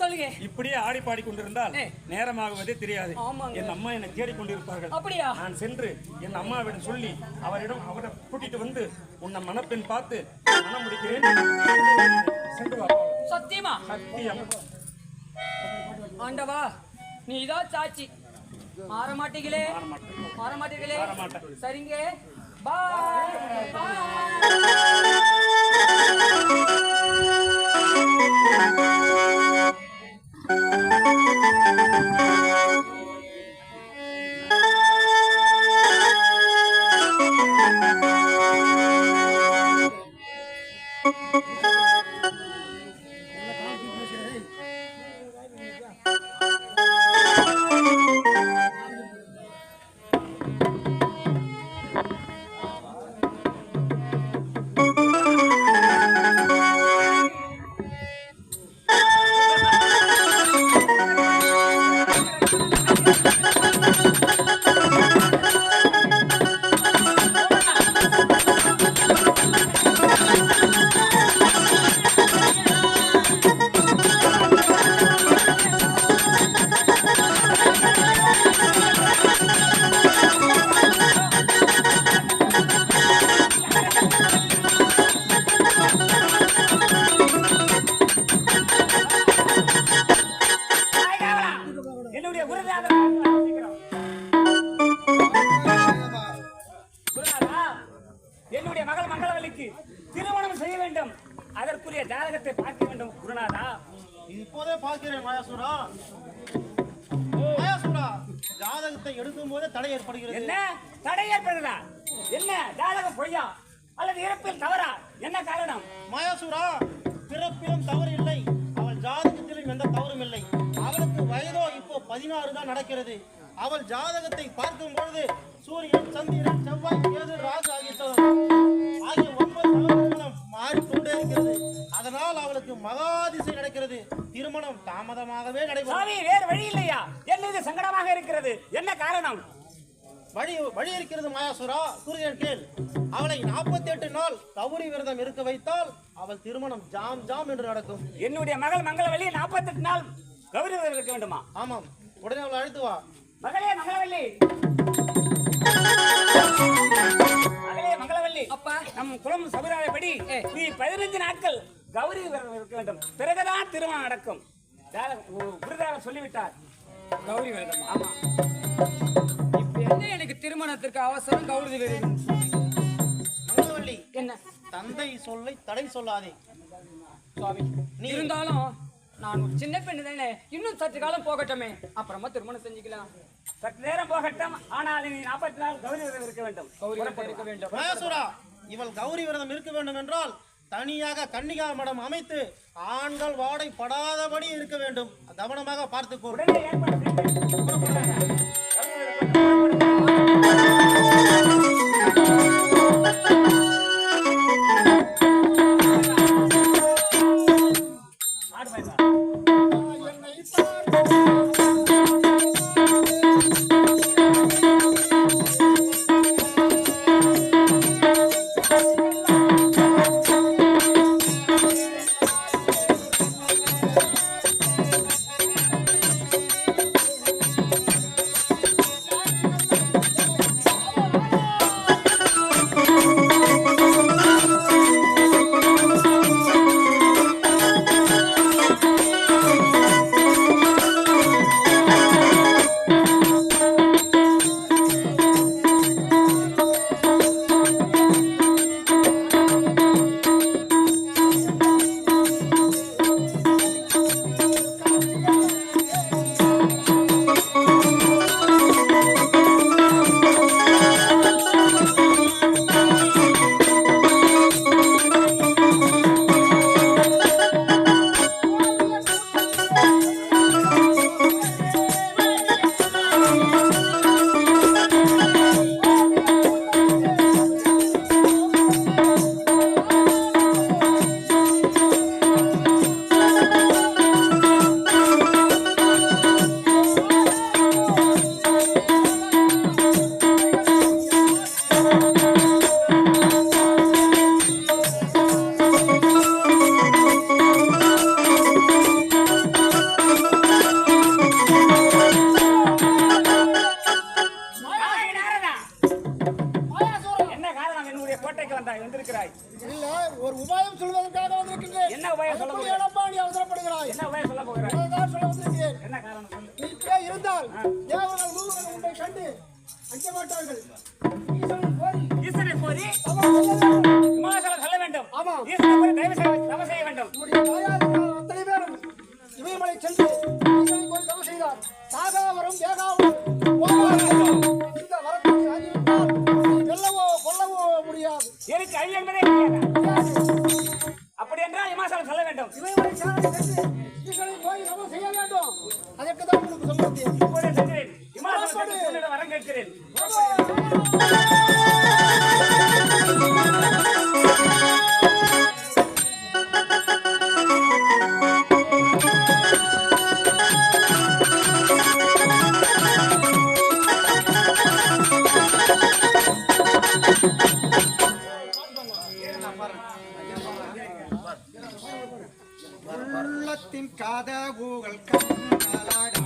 சொல்லுங்க. இப்படியே ஆடி பாடி கொண்டிருந்தால் நேரமாகுவதே தெரியாது. ஆமாங்க. என் அம்மா என்னை தேடிக் கொண்டிருப்பார்கள். அப்படியா? நான் சென்று என் அம்மாவிடம் சொல்லி அவரை கூட்டிட்டு வந்து உன்னை மணப்பெண் பார்த்து மனம் முடிக்கிறேன். சென்று வா. சத்தியமா? சத்தியம். ஆண்டவா, நீதான் சாட்சி. மாற மாட்டீங்களே, மாறமாட்டேன். மாற மாட்டீங்களே. மாறமாட்டேன். சரிங்க, பாய் பாய். என்னுடைய மகள் மங்களவல்லிக்கு திருமணம் செய்ய வேண்டும். அதற்குரிய ஜாதகத்தை பார்க்க வேண்டும் குருநாதா. இப்போதே பார்க்கிறேன் மாயாசுரா. மாயாசுரா, ஜாதகத்தை எடுக்கும் போதே தடை ஏற்படுகிறது. என்ன தடை ஏற்படுகிறதா? என்ன ஜாதகம் பொய்யா அல்லது இறப்பில் தவறா? என்ன காரணம்? மாயாசுரா, பிறப்பிலும் தவறு இல்லை, அவள் ஜாதகத்திலும் எந்த தவறும் இல்லை. அவளுக்கு வயதோ இப்போ 16 தான் நடக்கிறது. அவள் ஜாதகத்தை பார்க்கும் பொழுது சூரியன், சந்திரன், செவ்வாய், கேது, ராகு ஆகிய 9 நவகிரகங்களும் மாறிக்கொண்டே இருக்கிறது. அதனால் அவளுக்கு மகாதிசை நடக்கிறது. திருமணம் தாமதமாகவே நடைபெறும். சாமி, வேறு வழி இல்லையா? என்ன இது சங்கடமாக இருக்கிறது? என்ன காரணம்? வழி இருக்கிறது மாயாசுரா. சூரியன் கேள். அவளை 48 நாள் கௌரி விரதம் இருக்க வைத்தால் அவள் திருமணம் ஜாம் ஜாம் என்று நடக்கும். என்னுடைய மகள் மங்களவல்லி 48 நாள் கௌரி விரதம் இருக்க வேண்டுமா? ஆமாம், உடனே அவளை அழைத்து வா. மகளே மங்களவல்லி, மகளே மங்களவல்லி, அப்பா, நம் குலம் சமுதாயப்படி நீ 15 நாட்கள் கௌரி விரதம் இருக்க வேண்டும். பிறகுதான் திருமணம் நடக்கும். குருதாரர் சொல்லிவிட்டார். கௌரி விரதம். ஆமா. இப்ப என்ன எனக்கு திருமணத்திற்கு அவசரம்? கௌரி விரதம். மங்களவல்லி, என்ன தந்தை சொல்லை தடை சொல்லாதே. சுவாமி, இருந்தாலும் நான் ஒரு சின்ன பெண்ணு தானே, இன்னும் சற்று காலம் போகட்டுமே, அப்புறமா திருமணம் செஞ்சுக்கலாம். சற்று நேரம் போகட்டும், ஆனால் நீ 40 நாள் கௌரி விரதம் இருக்க வேண்டும். கௌரி விரதம் இருக்க வேண்டும். மகேஸ்வரா, இவள் கௌரி விரதம் இருக்க வேண்டும் என்றால் தனியாக கன்னிகா மடம் அமைத்து ஆண்கள் வாடை படாதபடி இருக்க வேண்டும். கவனமாக பார்த்துக்கோ. உடனே ஏற்பாடு செய்கிறேன். புறப்படுங்க. வந்திருக்கிறாய்? இல்ல, ஒரு உபாயம் சொல்வதற்காக வந்திருக்கின்றேன். என்ன உபாயம் சொல்ல போகிறாய்? எடப்பாடி அவசரப்படுகிறாய். என்ன உபாயம் சொல்ல போகிறாய்? நான் சொல்ல வந்திருக்கிறேன். என்ன காரணம் சொல்லு. நீ இப்படியே இருந்தால் தேவர்கள் மூவர்கள் உன்னை கண்டு அஞ்ச மாட்டார்கள். ஈசனை கோரி இமாசலம் சொல்ல வேண்டும். ஆமா. ஈசனை கோரி தவம் செய்ய வேண்டும். உன்னுடைய தாயார் அத்தனை பேரும் இமயமலை சென்று ஈசனை கோரி தவம் செய்தார். சாகாவரம் வேகாவரம் இந்த வரத்தை ஆகிவிட்டால் நீ வெல்லவோ கொல்லவோ முடியாது. எனக்கு அழி என்பதே தெரியாது. அப்படி என்றால் இமாசலம் சொல்ல வேண்டும். இமயமலை சாதனை சென்று ஈசனை கோரி தவம் செய்ய வேண்டும். அதற்கு தான் உங்களுக்கு சொல்லுகிறேன். இப்போதே சென்றேன். இமாசலம் வரம் கேட்கிறேன். உள்ளத்தின் கதவுகள் கண்களாடா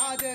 அது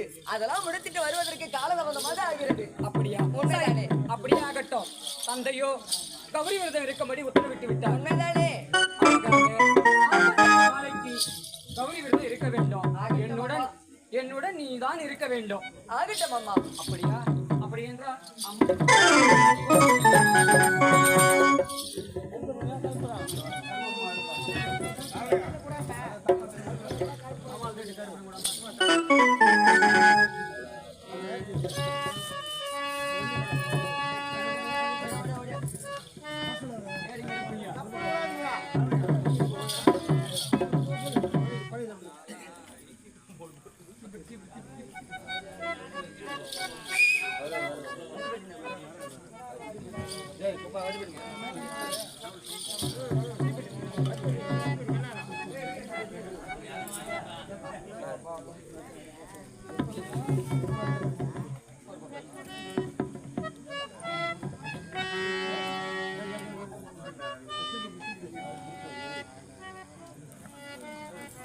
இருக்கிறது. அதெல்லாம் முடித்துட்டு வருவதற்கு காலதாமதமாக ஆகிறது. அப்படியா? உண்மைதானே? அப்படியே ஆகட்டும். தந்தையோ கௌரி விரதம் இருக்கும்படி உத்தரவிட்டு விட்டார். உண்மைதானே? நாளைக்கு கௌரி விரதம் இருக்க வேண்டும். என்னுடன் நீதான் இருக்க வேண்டும். ஆகட்டும் அம்மா. அப்படியா? அப்படி என்றால்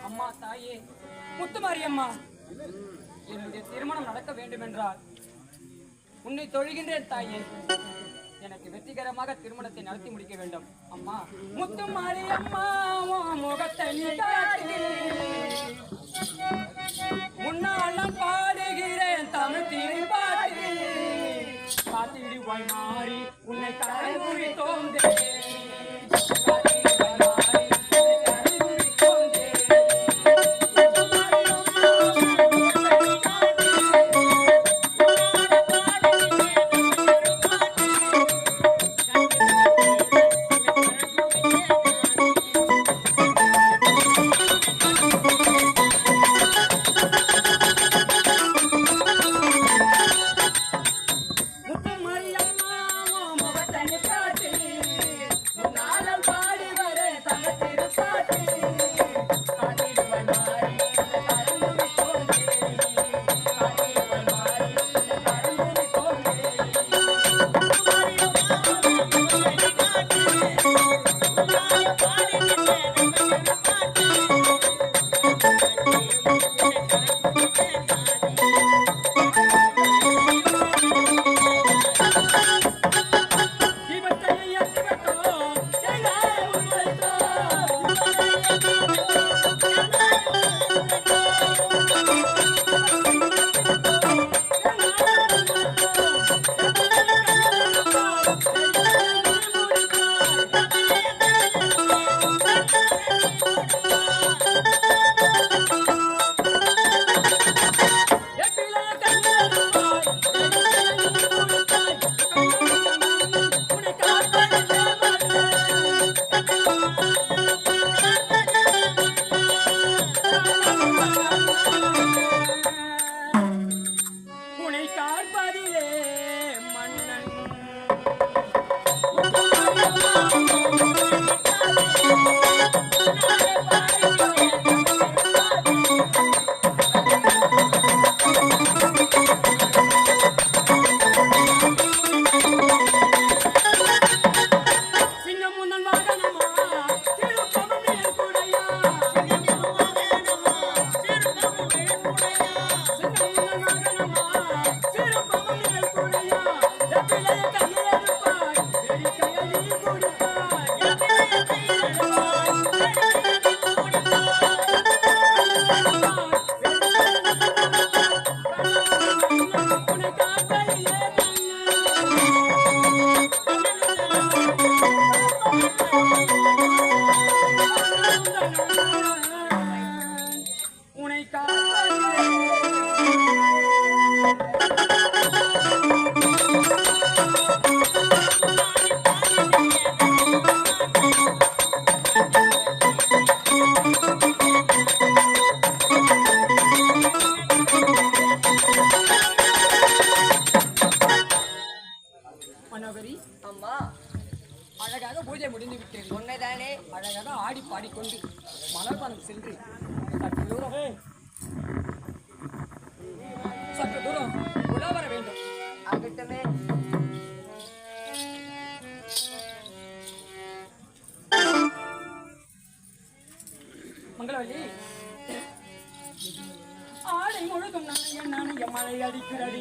அம்மா தாயே முத்துமாரியம்மா, என்னுடைய திருமணம் நடக்க வேண்டும் என்றால் உன்னை தொழுகின்றேன் தாயே. எனக்கு வெற்றிகரமாக திருமணத்தை நடத்தி முடிக்க வேண்டும். அம்மா முத்துமாரியம்மா, முகத்தை முன்னாலும் பாடுகிறேன் தமிழ் திருப்பாட்டி. காத்திடுவாய் மாறி உன்னை கரைமுறி தோன்றேன். அழகாக பூஜை முடிந்து விட்டது. உண்மைதானே? அழகாக ஆடி பாடிக்கொண்டு மலர்வனம் சென்று சற்று தூரம் உலா வர வேண்டும். ஆகட்டுமே. மங்களவல்லி, ஆடை முழுதும் நான் மழை அடிக்கிறடி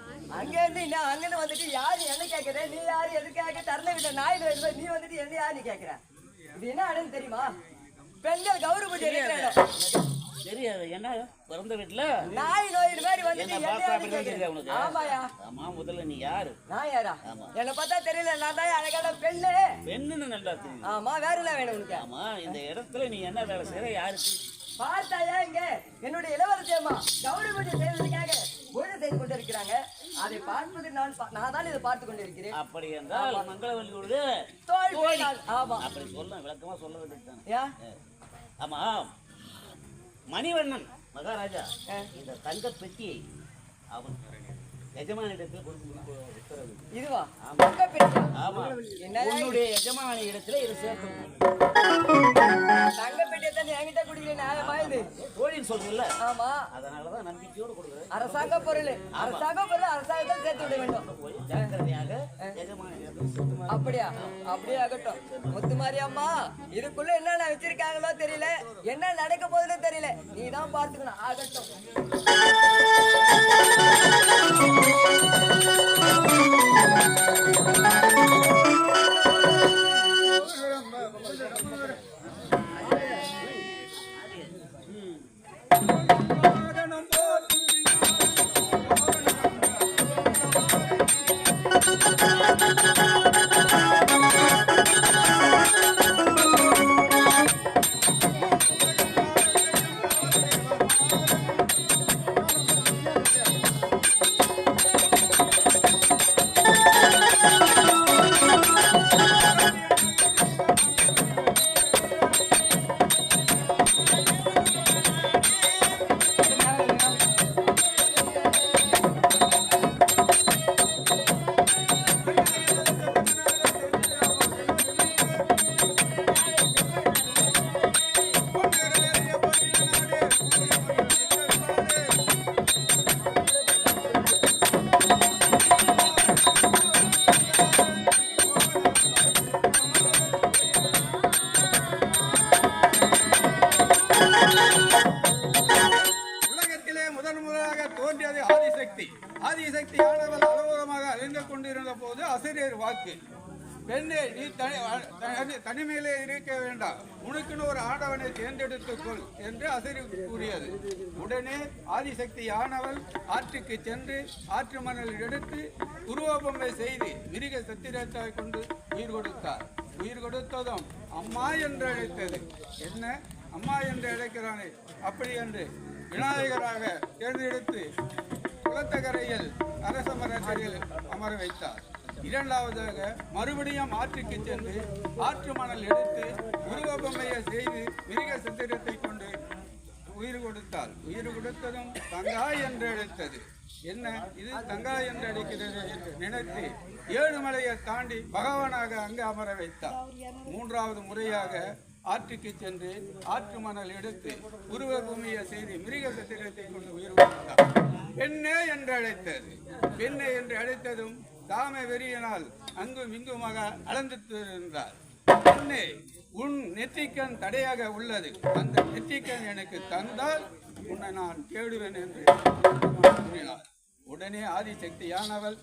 அங்கன்னு வந்துட்டு யாரு என்ன கேக்குற நீ யாரு எதுக்காக தரல விட்ட நாயுடு வரும்போது நீ வந்துட்டு என்ன யாரு நீ கேக்குற இது என்ன ஆடுன்னு தெரியுமா பெண்கள் கௌரவ பூஜை தெரியாது என்ன பிறந்த வீட்டுல நாய் நோய் மாதிரி வந்துட்டு என்ன பார்த்தா அப்படிதான் தெரியுதா உனக்கு? ஆமாயா ஆமா முதல்ல நீ யாரு நான் யாரா என்ன பார்த்தா தெரியல நான் தான் அழகான பெண்ணு பெண்ணுன்னு நல்லா தெரியும். ஆமா வேற என்ன வேணும் உனக்கு ஆமா இந்த இடத்துல நீ என்ன வேலை செய்யற யாருக்கு பார்த்தாயா இங்க என்னுடைய இளவரசியம்மா கௌரி பூஜை செய்வதற்காக பூஜை செய்து கொண்டிருக்கிறாங்க அதை பார்ப்பது நான் தான் இதை பார்த்து கொண்டிருக்கிறேன். அப்படி என்றால் மங்களவல்லியோட தோழி. ஆமா அப்படி சொல்ல விளக்கமா சொல்ல வேண்டியதுதான். ஆமா மணிவண்ணன் மகாராஜா இந்த தங்க பெட்டியை அவன் எஜமானிடத்தில் உத்தரவு. இதுவா தங்க பெட்டி? ஆமா உன்னுடைய எஜமானி இடத்துல இது சேர்க்கணும். தங்க பெட்டியை தான் என்கிட்ட குடிக்கிறேன் நியாயமா இது? தோழின்னு சொல்றீல்ல? ஆமா அதனாலதான் நம்பிக்கையோடு கொடுக்குறேன். அரசாங்க பொருள் அரசாங்கத்தை சேர்த்து விட வேண்டும். ஜாக்கிரதையாக எஜமானி இடத்துல சேர்த்து. அப்படியா? அப்படியே ஆகட்டும். முத்துமாரி அம்மா இதுக்குள்ள என்னென்ன வச்சிருக்காங்களோ தெரியல, என்ன நடக்க போகுதுன்னு தெரியல, நீ தான் பார்த்துக்கணும். ஆகட்டும். ஆதிசக்தியானவள் அலோகமாக அழிந்து கொண்டிருந்த போது அசிரியர் வாக்கு, பெண்ணே நீ தனிமையிலே இருக்க வேண்டாம், உனக்குன்னு ஒரு ஆடவனை தேர்ந்தெடுத்துக்கொள் என்று அசிரியர் கூறியது. உடனே ஆதிசக்தி ஆனவள் ஆற்றுக்கு சென்று ஆற்று மணல் எடுத்து உருவபொம்மை செய்து மிருக சத்திரத்தை கொண்டு உயிர் கொடுத்தார். உயிர் கொடுத்ததும் அம்மா என்று அழைத்தது. என்ன அம்மா என்று அழைக்கிறானே, அப்படி என்று விநாயகராக தேர்ந்தெடுத்து குளத்தகரையில் அரச மரத்தடியில் அமர வைத்தார். இரண்டாவதாக மறுபடியும் ஆற்றுக்கு சென்று ஆற்று மணல் எடுத்து உருவபொம்மையை செய்து மிருக சித்திரத்தை கொண்டு உயிர் கொடுத்தாள். உயிர் கொடுத்ததும் தங்காய் என்று அழைத்தது. என்ன இது தங்காய் என்று அழைக்கிறது என்று நினைத்து ஏழுமலையை தாண்டி பகவானாக அங்கு அமர வைத்தார். மூன்றாவது முறையாக ஆற்றுக்கு சென்று ஆற்று மணல் எடுத்து உருவ பூமியை செய்து மிருக சத்திரத்தை கொண்டு உயிர் கொடுத்தார். பெண்ணே என்று அழைத்தது. பெண்ணே என்று அழைத்ததும் தாம வெறியினால் அங்கும் இங்குமாக அளந்திருந்தார். பெண்ணே, உன் நெற்றிக்கண் தடையாக உள்ளது, அந்த நெற்றிக்கண் எனக்கு தந்தால் உன்னை நான் தேடுவேன் என்று கூறினார். உடனே ஆதிசக்தியானவள்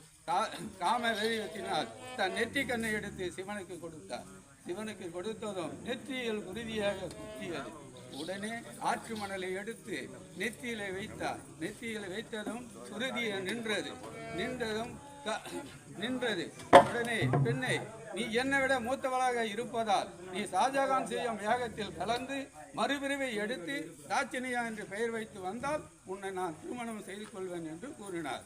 காம வெறியத்தினால் தன் நெற்றிக்கண்ணை எடுத்து சிவனுக்கு கொடுத்தார். சிவனுக்கு கொடுத்ததும் நெற்றியில் குருதியாக குத்தியது. உடனே ஆற்று மணலை எடுத்து நெற்றியில வைத்தார். நெற்றியில வைத்ததும் குருதியை நின்றது. உடனே பெண்ணே, நீ என்னை விட மூத்தவளாக இருப்பதால் நீ ஷாஜகான் செய்யும் யாகத்தில் கலந்து மறுபிரிவை எடுத்து ராச்சினியா என்று பெயர் வைத்து வந்தால் உன்னை நான் திருமணம் செய்து கொள்வேன் என்று கூறினார்.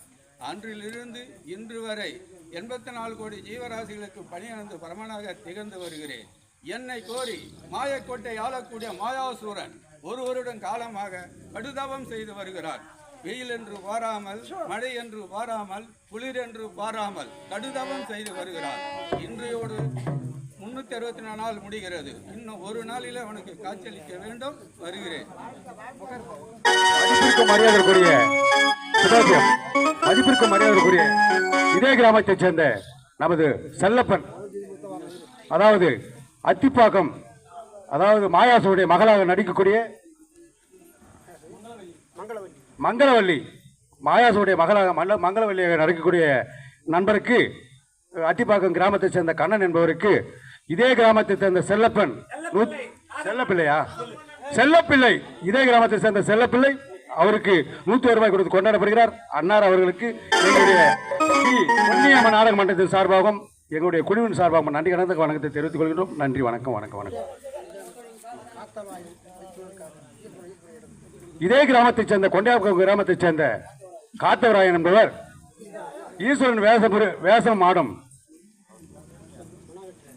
அன்றிலிருந்து இன்று வரை 84 கோடி ஜீவராசிகளுக்கு பணியாளந்து பரமனாக திகழ்ந்து வருகிறேன். என்னை கோரி மாயக்கோட்டை ஆளக்கூடிய மாயாசூரன் ஒரு வருடம் காலமாக கடுதவம் செய்து வருகிறார். வெயில் என்று பாராமல், மழை என்று பாராமல், குளிர் என்று பாராமல் கடுதவம் செய்து வருகிறார். இன்றையோடு 364 நாள் முடிகிறது. இன்னும் ஒரு நாளில் அவனுக்கு காட்சியளிக்க வேண்டும். வருகிறேன். மதிப்பிற்கும் மரியாதைக்குரிய இதே கிராமத்தைச் சேர்ந்த நமது செல்லப்பன், அதாவது அத்திப்பாக்கம், அதாவது மாயாசுடைய மகளாக நடிக்கக்கூடிய மங்களவல்லி, மாயாசுடைய மகளாக மங்களவல்லியாக நடிக்கக்கூடிய நண்பருக்கு, அத்திப்பாக்கம் கிராமத்தை சேர்ந்த கண்ணன் என்பவருக்கு இதே கிராமத்தை சேர்ந்த செல்லப்பன், செல்லப்பிள்ளை, இதே கிராமத்தை சேர்ந்த செல்லப்பிள்ளை அவருக்கு 101 ரூபாய் கொடுத்து கொண்டாடப்படுகிறார். அன்னார் அவர்களுக்கு எங்களுடைய பொன்னியம்மன் நாடக மன்றத்தின் சார்பாகவும் எங்களுடைய குழுவின் சார்பாகவும் நன்றி கலந்த வணக்கத்தை தெரிவித்துக் கொள்கிறோம். நன்றி, வணக்கம், வணக்கம், வணக்கம். இதே கிராமத்தைச் சேர்ந்த கொண்டையாபுரம் கிராமத்தைச் சேர்ந்த காத்தவராயன் என்பவர் ஈஸ்வரன் வேஷம் ஆடும்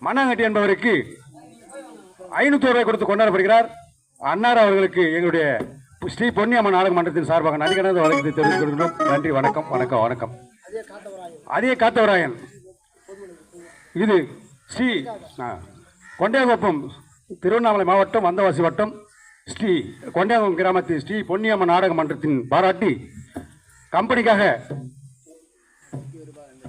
மண்ணாங்கட்டி என்பவருக்கு 500 ரூபாய் கொடுத்து கொண்டாடப்படுகிறார். அன்னார் அவர்களுக்கு எங்களுடைய ஸ்ரீ பொன்னியம்மன் நாடக மன்றத்தின் சார்பாக நன்றி கலந்த வணக்கத்தை தெரிவித்துக் கொள்கிறோம். நன்றி, வணக்கம், வணக்கம், வணக்கம். அதே காத்தவராயன் இது ஸ்ரீ கொண்டையாகுப்பம் திருவண்ணாமலை மாவட்டம் வந்தவாசி வட்டம் ஸ்ரீ கொண்டையாகுப்பம் கிராமத்தில் ஸ்ரீ பொன்னியம்மன் நாடக மன்றத்தின் பாராட்டி கம்பெனிக்காக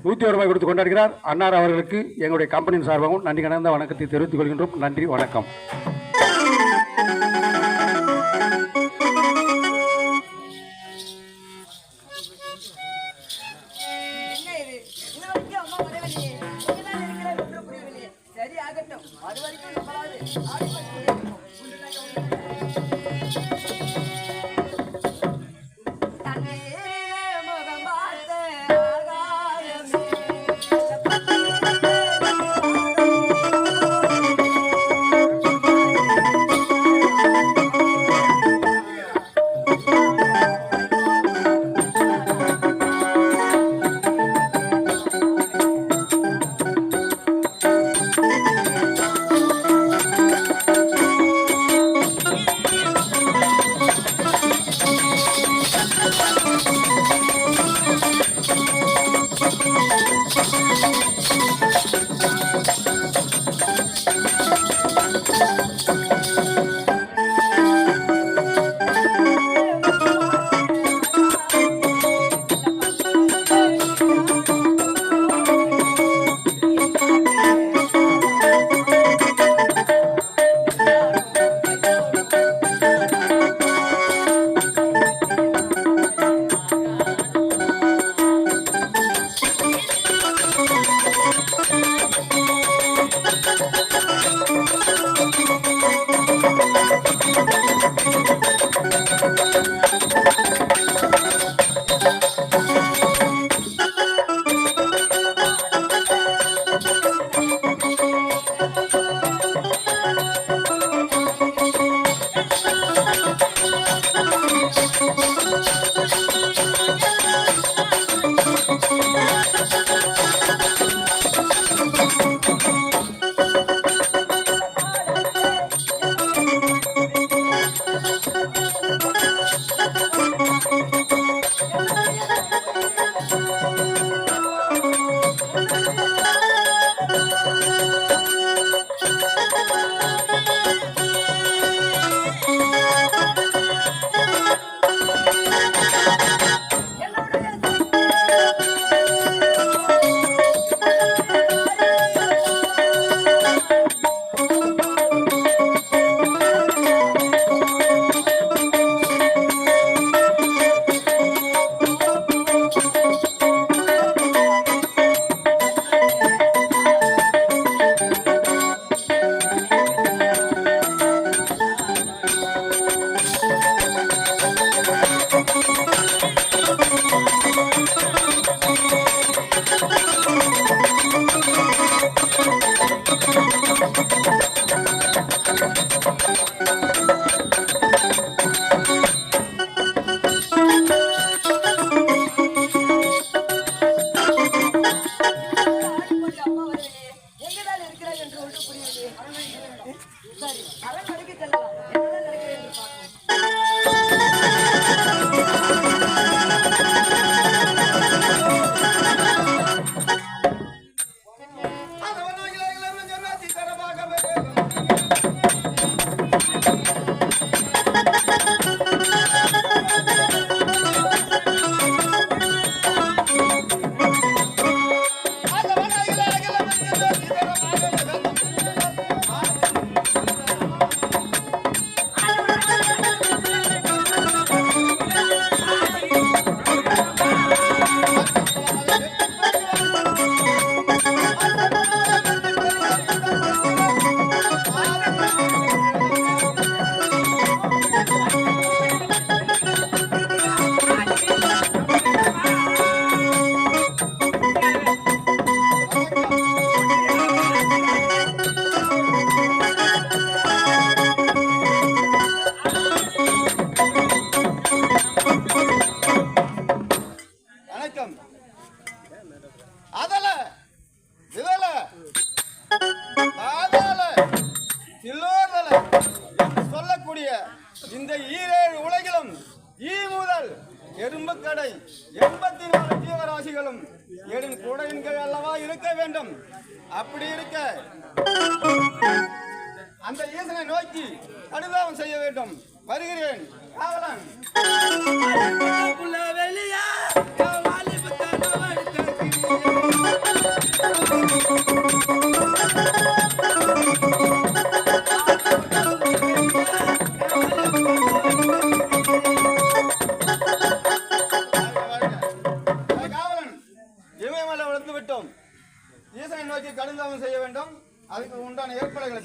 101 ரூபாய் கொடுத்து கொண்டாடுகிறார். அன்னார் அவர்களுக்கு எங்களுடைய கம்பெனியின் சார்பாகவும் நன்றி கலந்த வணக்கத்தை தெரிவித்துக் கொள்கின்றோம். நன்றி, வணக்கம். எங்கதான் இருக்கிறார் என்று ஒன்று புரியவில்லை. சரி, அரண்மனைக்கு செல்லலாம். என்னதான் நடக்கிறது என்று பார்ப்போம். வணக்கம். அதல விதல ஆதல சில்லோதல என்று சொல்லக்கூடிய இந்த ஈரேழு உலகிலும் ஈ முதல் எறும்பு கடை 84 ஜீவராசிகளும் என் குடையின்கள் அல்லவா இருக்க வேண்டும். அப்படி இருக்க அந்த ஈசனை நோக்கி அனுதாபம் செய்ய வேண்டும். வருகிறேன் காவலன். காவலன் இமயமலை வளர்ந்து விட்டோம். ஈசனை நோக்கி கடுந்தாமம் செய்ய வேண்டும். அதுக்கு உண்டான ஏற்பாடுகளை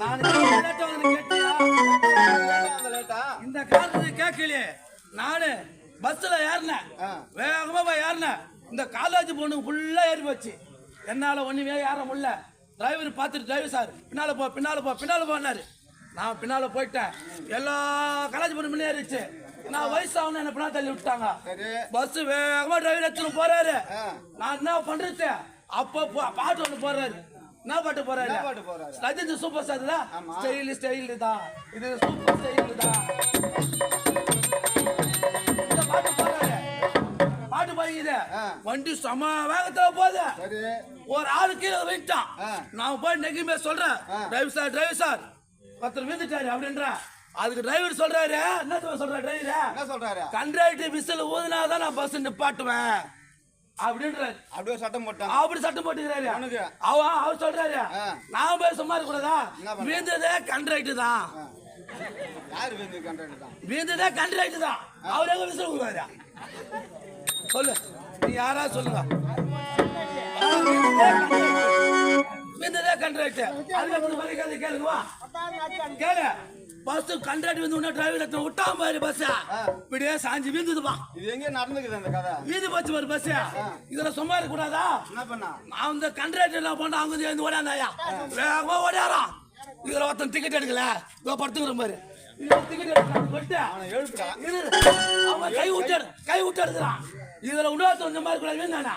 இந்த காலத்துல கேட்கலையே. நானு பஸ்ல ஏறினேன், வேகமா போய் ஏறினேன். இந்த காலேஜ் பொண்ணு ஃபுல்லா ஏறி போச்சு. என்னால ஒண்ணுமே ஏற முடியல. டிரைவர் பார்த்துட்டு, டிரைவர் சார் பின்னால போ பின்னால போ பின்னால போனாரு. நான் பின்னால போயிட்டேன். எல்லா காலேஜ் பொண்ணு முன்னே ஏறிச்சு. நான் வயசாகணும் என்ன பின்னா தள்ளி விட்டாங்க. பஸ் வேகமா டிரைவர் எடுத்துன்னு போறாரு. நான் என்ன பண்றது? அப்ப பாட்டு ஒண்ணு போறாரு. என்ன பாட்டு போறாரு? ரஜினி சூப்பர் ஸ்டார் தான். ஸ்டைல் தான், இது சூப்பர் ஸ்டைல் தான். இந்த பாட்டு போறாரு. பாட்டு போய்க்குது. வண்டி சம வேகத்துல போகுது. ஒரு ஆளு கீழே வைட்டான். நான் போய் நெகிமே சொல்றேன், டிரைவர் சார் ஒருத்தர் விழுந்துட்டாரு அப்படின்ற. அதுக்கு டிரைவர் சொல்றாரு, என்ன சொல்றாரு டிரைவர்? என்ன சொல்றாரு? கண்ட்ராக்டர் விசில் ஊதுனாதான் நான் பஸ் நிப்பாட்டுவேன் அப்படின்றாரு. அப்படியே சட்டம் போட்டான். அப்படி சட்டம் போட்டுக்கிறாரு. அவர் சொல்றாரு, நான் போய் சும்மா இருக்க கூடாதா? வீழ்ந்ததே கண்ட்ராக்டர் தான். வீழ்ந்ததே கண்ட்ராக்டர் தான். அவர் எங்க விசில் ஊதுவாரு? சொல்லு, நீ யாரா சொல்லுங்க. வீழ்ந்ததே கண்ட்ராக்டர். அதுக்கு வரைக்கும் கேளுங்க. கேளு. பஸ் கண்ட்ராக்டர் வந்து டிரைவர் விட்டாம பாரு. பஸ் இப்படியே சாஞ்சி வீழ்ந்துதுப்பா. இது எங்க நடந்துக்குது அந்த கதை? வீதி போச்சு பாரு பஸ். இதுல சும்மா இருக்க கூடாதா? என்ன பண்ணா? நான் இந்த கண்ட்ராக்டர் என்ன பண்ண, அவங்க வந்து ஓடாந்தாயா வேகமா ஓடியாராம். இதுல ஒருத்தன் டிக்கெட் எடுக்கல, இதோ படுத்துக்கிறோம் பாரு. டிக்கெட் எடுத்து அவன் கை விட்டு எடுக்கிறான். இதுல இன்னொருத்தன் இந்த மாதிரி கூட வேணானா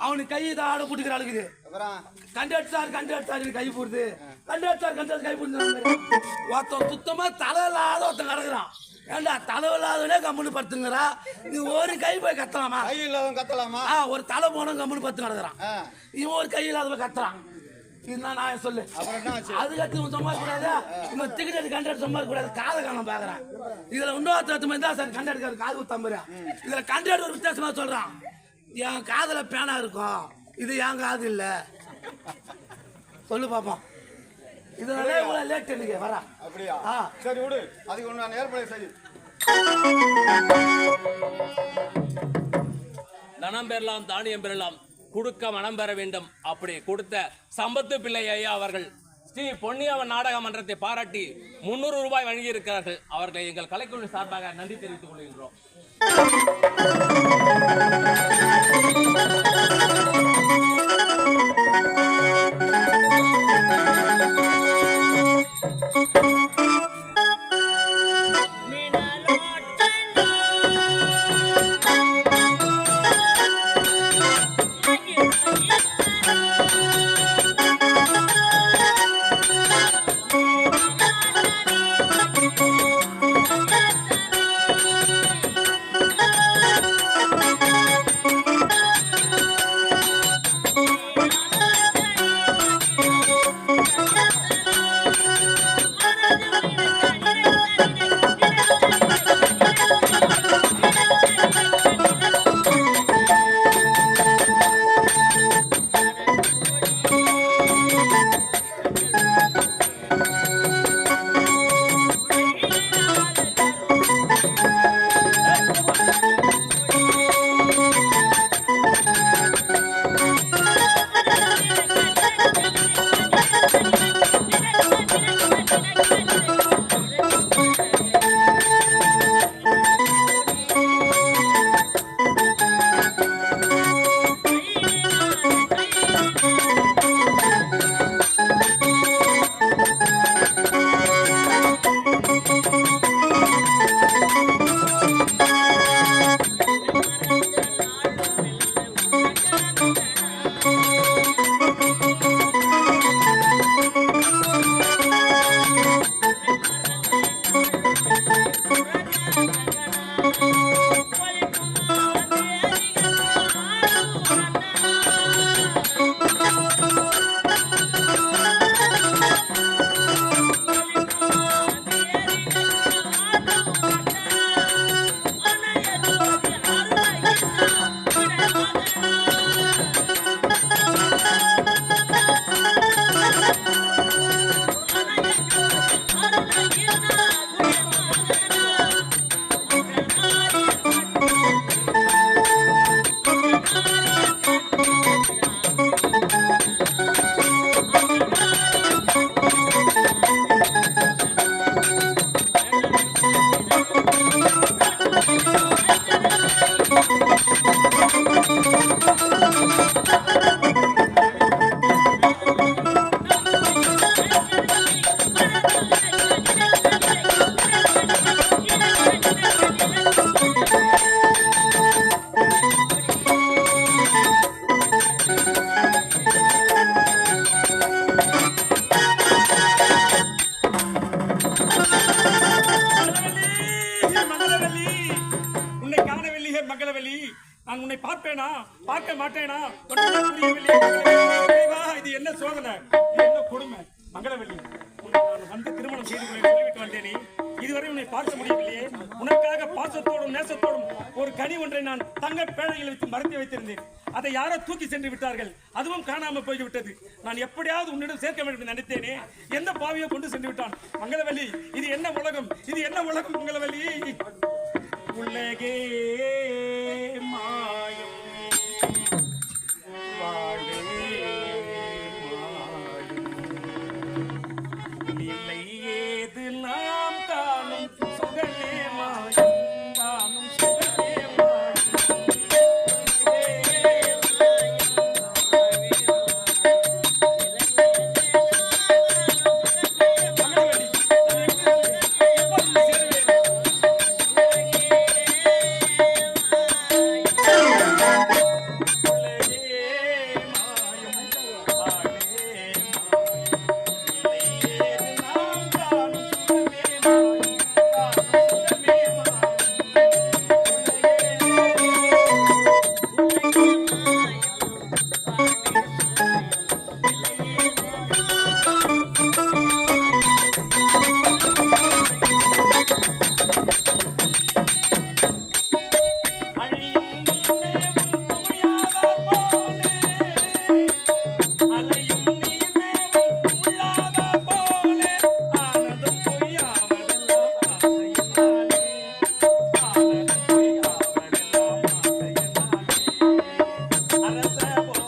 அவனுக்கு கை இதை ஆட போட்டுக்கிற அழுகுது. கண்டக்டர் சார் கை போடுது. கண்டக்டர் கை போடுது. ஒருத்தன் சுத்தமா தலை இல்லாத ஒருத்தன் கிடக்குறான். ஏண்டா தலைவில்லாதவனே கம்முன்னு படுத்துங்கிறா நீ ஒரு கை போய் கத்தலாமா? கை இல்லாதவன் கத்தலாமா? ஒரு தலை போனவன் கம்முன்னு படுத்து கிடக்குறான். இவன் ஒரு கை இல்லாதவன் கத்துறான். இதுதான் நான் சொல்லு. அதுக்கு இவன் சும்மா கூடாது. இவன் டிக்கெட் கண்டக்டர் சும்மா கூடாது. காதை காணம் பாக்குறான். இதுல இன்னொருத்த மாதிரி தான் சார் கண்டக்டர் காது குத்தாம்புறா. இதுல கண்டக்டர் ஒரு வித்தியாசமா சொல்றான். என் காதுல பேனா இருக்கும், இது என் காது இல்ல. சொல்லு பாப்போம். இதனால இவ்வளவு லேட் எனக்கு வரா. அப்படியா? சரி விடு, அதுக்கு ஒண்ணு நான் ஏற்பாடு செய்ய. தனம் பெறலாம், தானியம் பெறலாம், கொடுக்க மனம் பெற வேண்டும். அப்படி கொடுத்த சம்பத்து பிள்ளை ஐயா அவர்கள் ஸ்ரீ பொன்னியவன் நாடக மன்றத்தை பாராட்டி 300 ரூபாய் வழங்கி இருக்கிறார்கள். அவர்களை எங்கள் கலைக்குழு சார்பாக நன்றி தெரிவித்துக் கொள்கின்றோம். நான் உன்னை பார்ப்பேனா பார்க்க மாட்டேனா புரியவில்லை. இது என்ன சோதனை, இது என்ன கொடுமை? மங்களவல்லி, நான் வந்து திருமணம் செய்து கொள்ள சொல்லிவிட்டு வந்தேனே, இதுவரை உன்னை பார்க்க முடியவில்லையே. உனக்காக பாசத்தோடும் நேசத்தோடும் ஒரு கனி ஒன்றை நான் தங்க பேழையில் வைத்து மறைத்து வைத்திருந்தேன். அதை யாரோ தூக்கி சென்று விட்டார்கள், அதுவும் காணாமல் போய்விட்டது. நான் எப்படியாவது உன்னிடம் சேர்க்க வேண்டும் என்று நினைத்தேனே, எந்த பாவியோ கொண்டு சென்று விட்டான். மங்களவல்லி, இது என்ன உலகம், இது என்ன உலகம் மங்களவல்லி? உலகே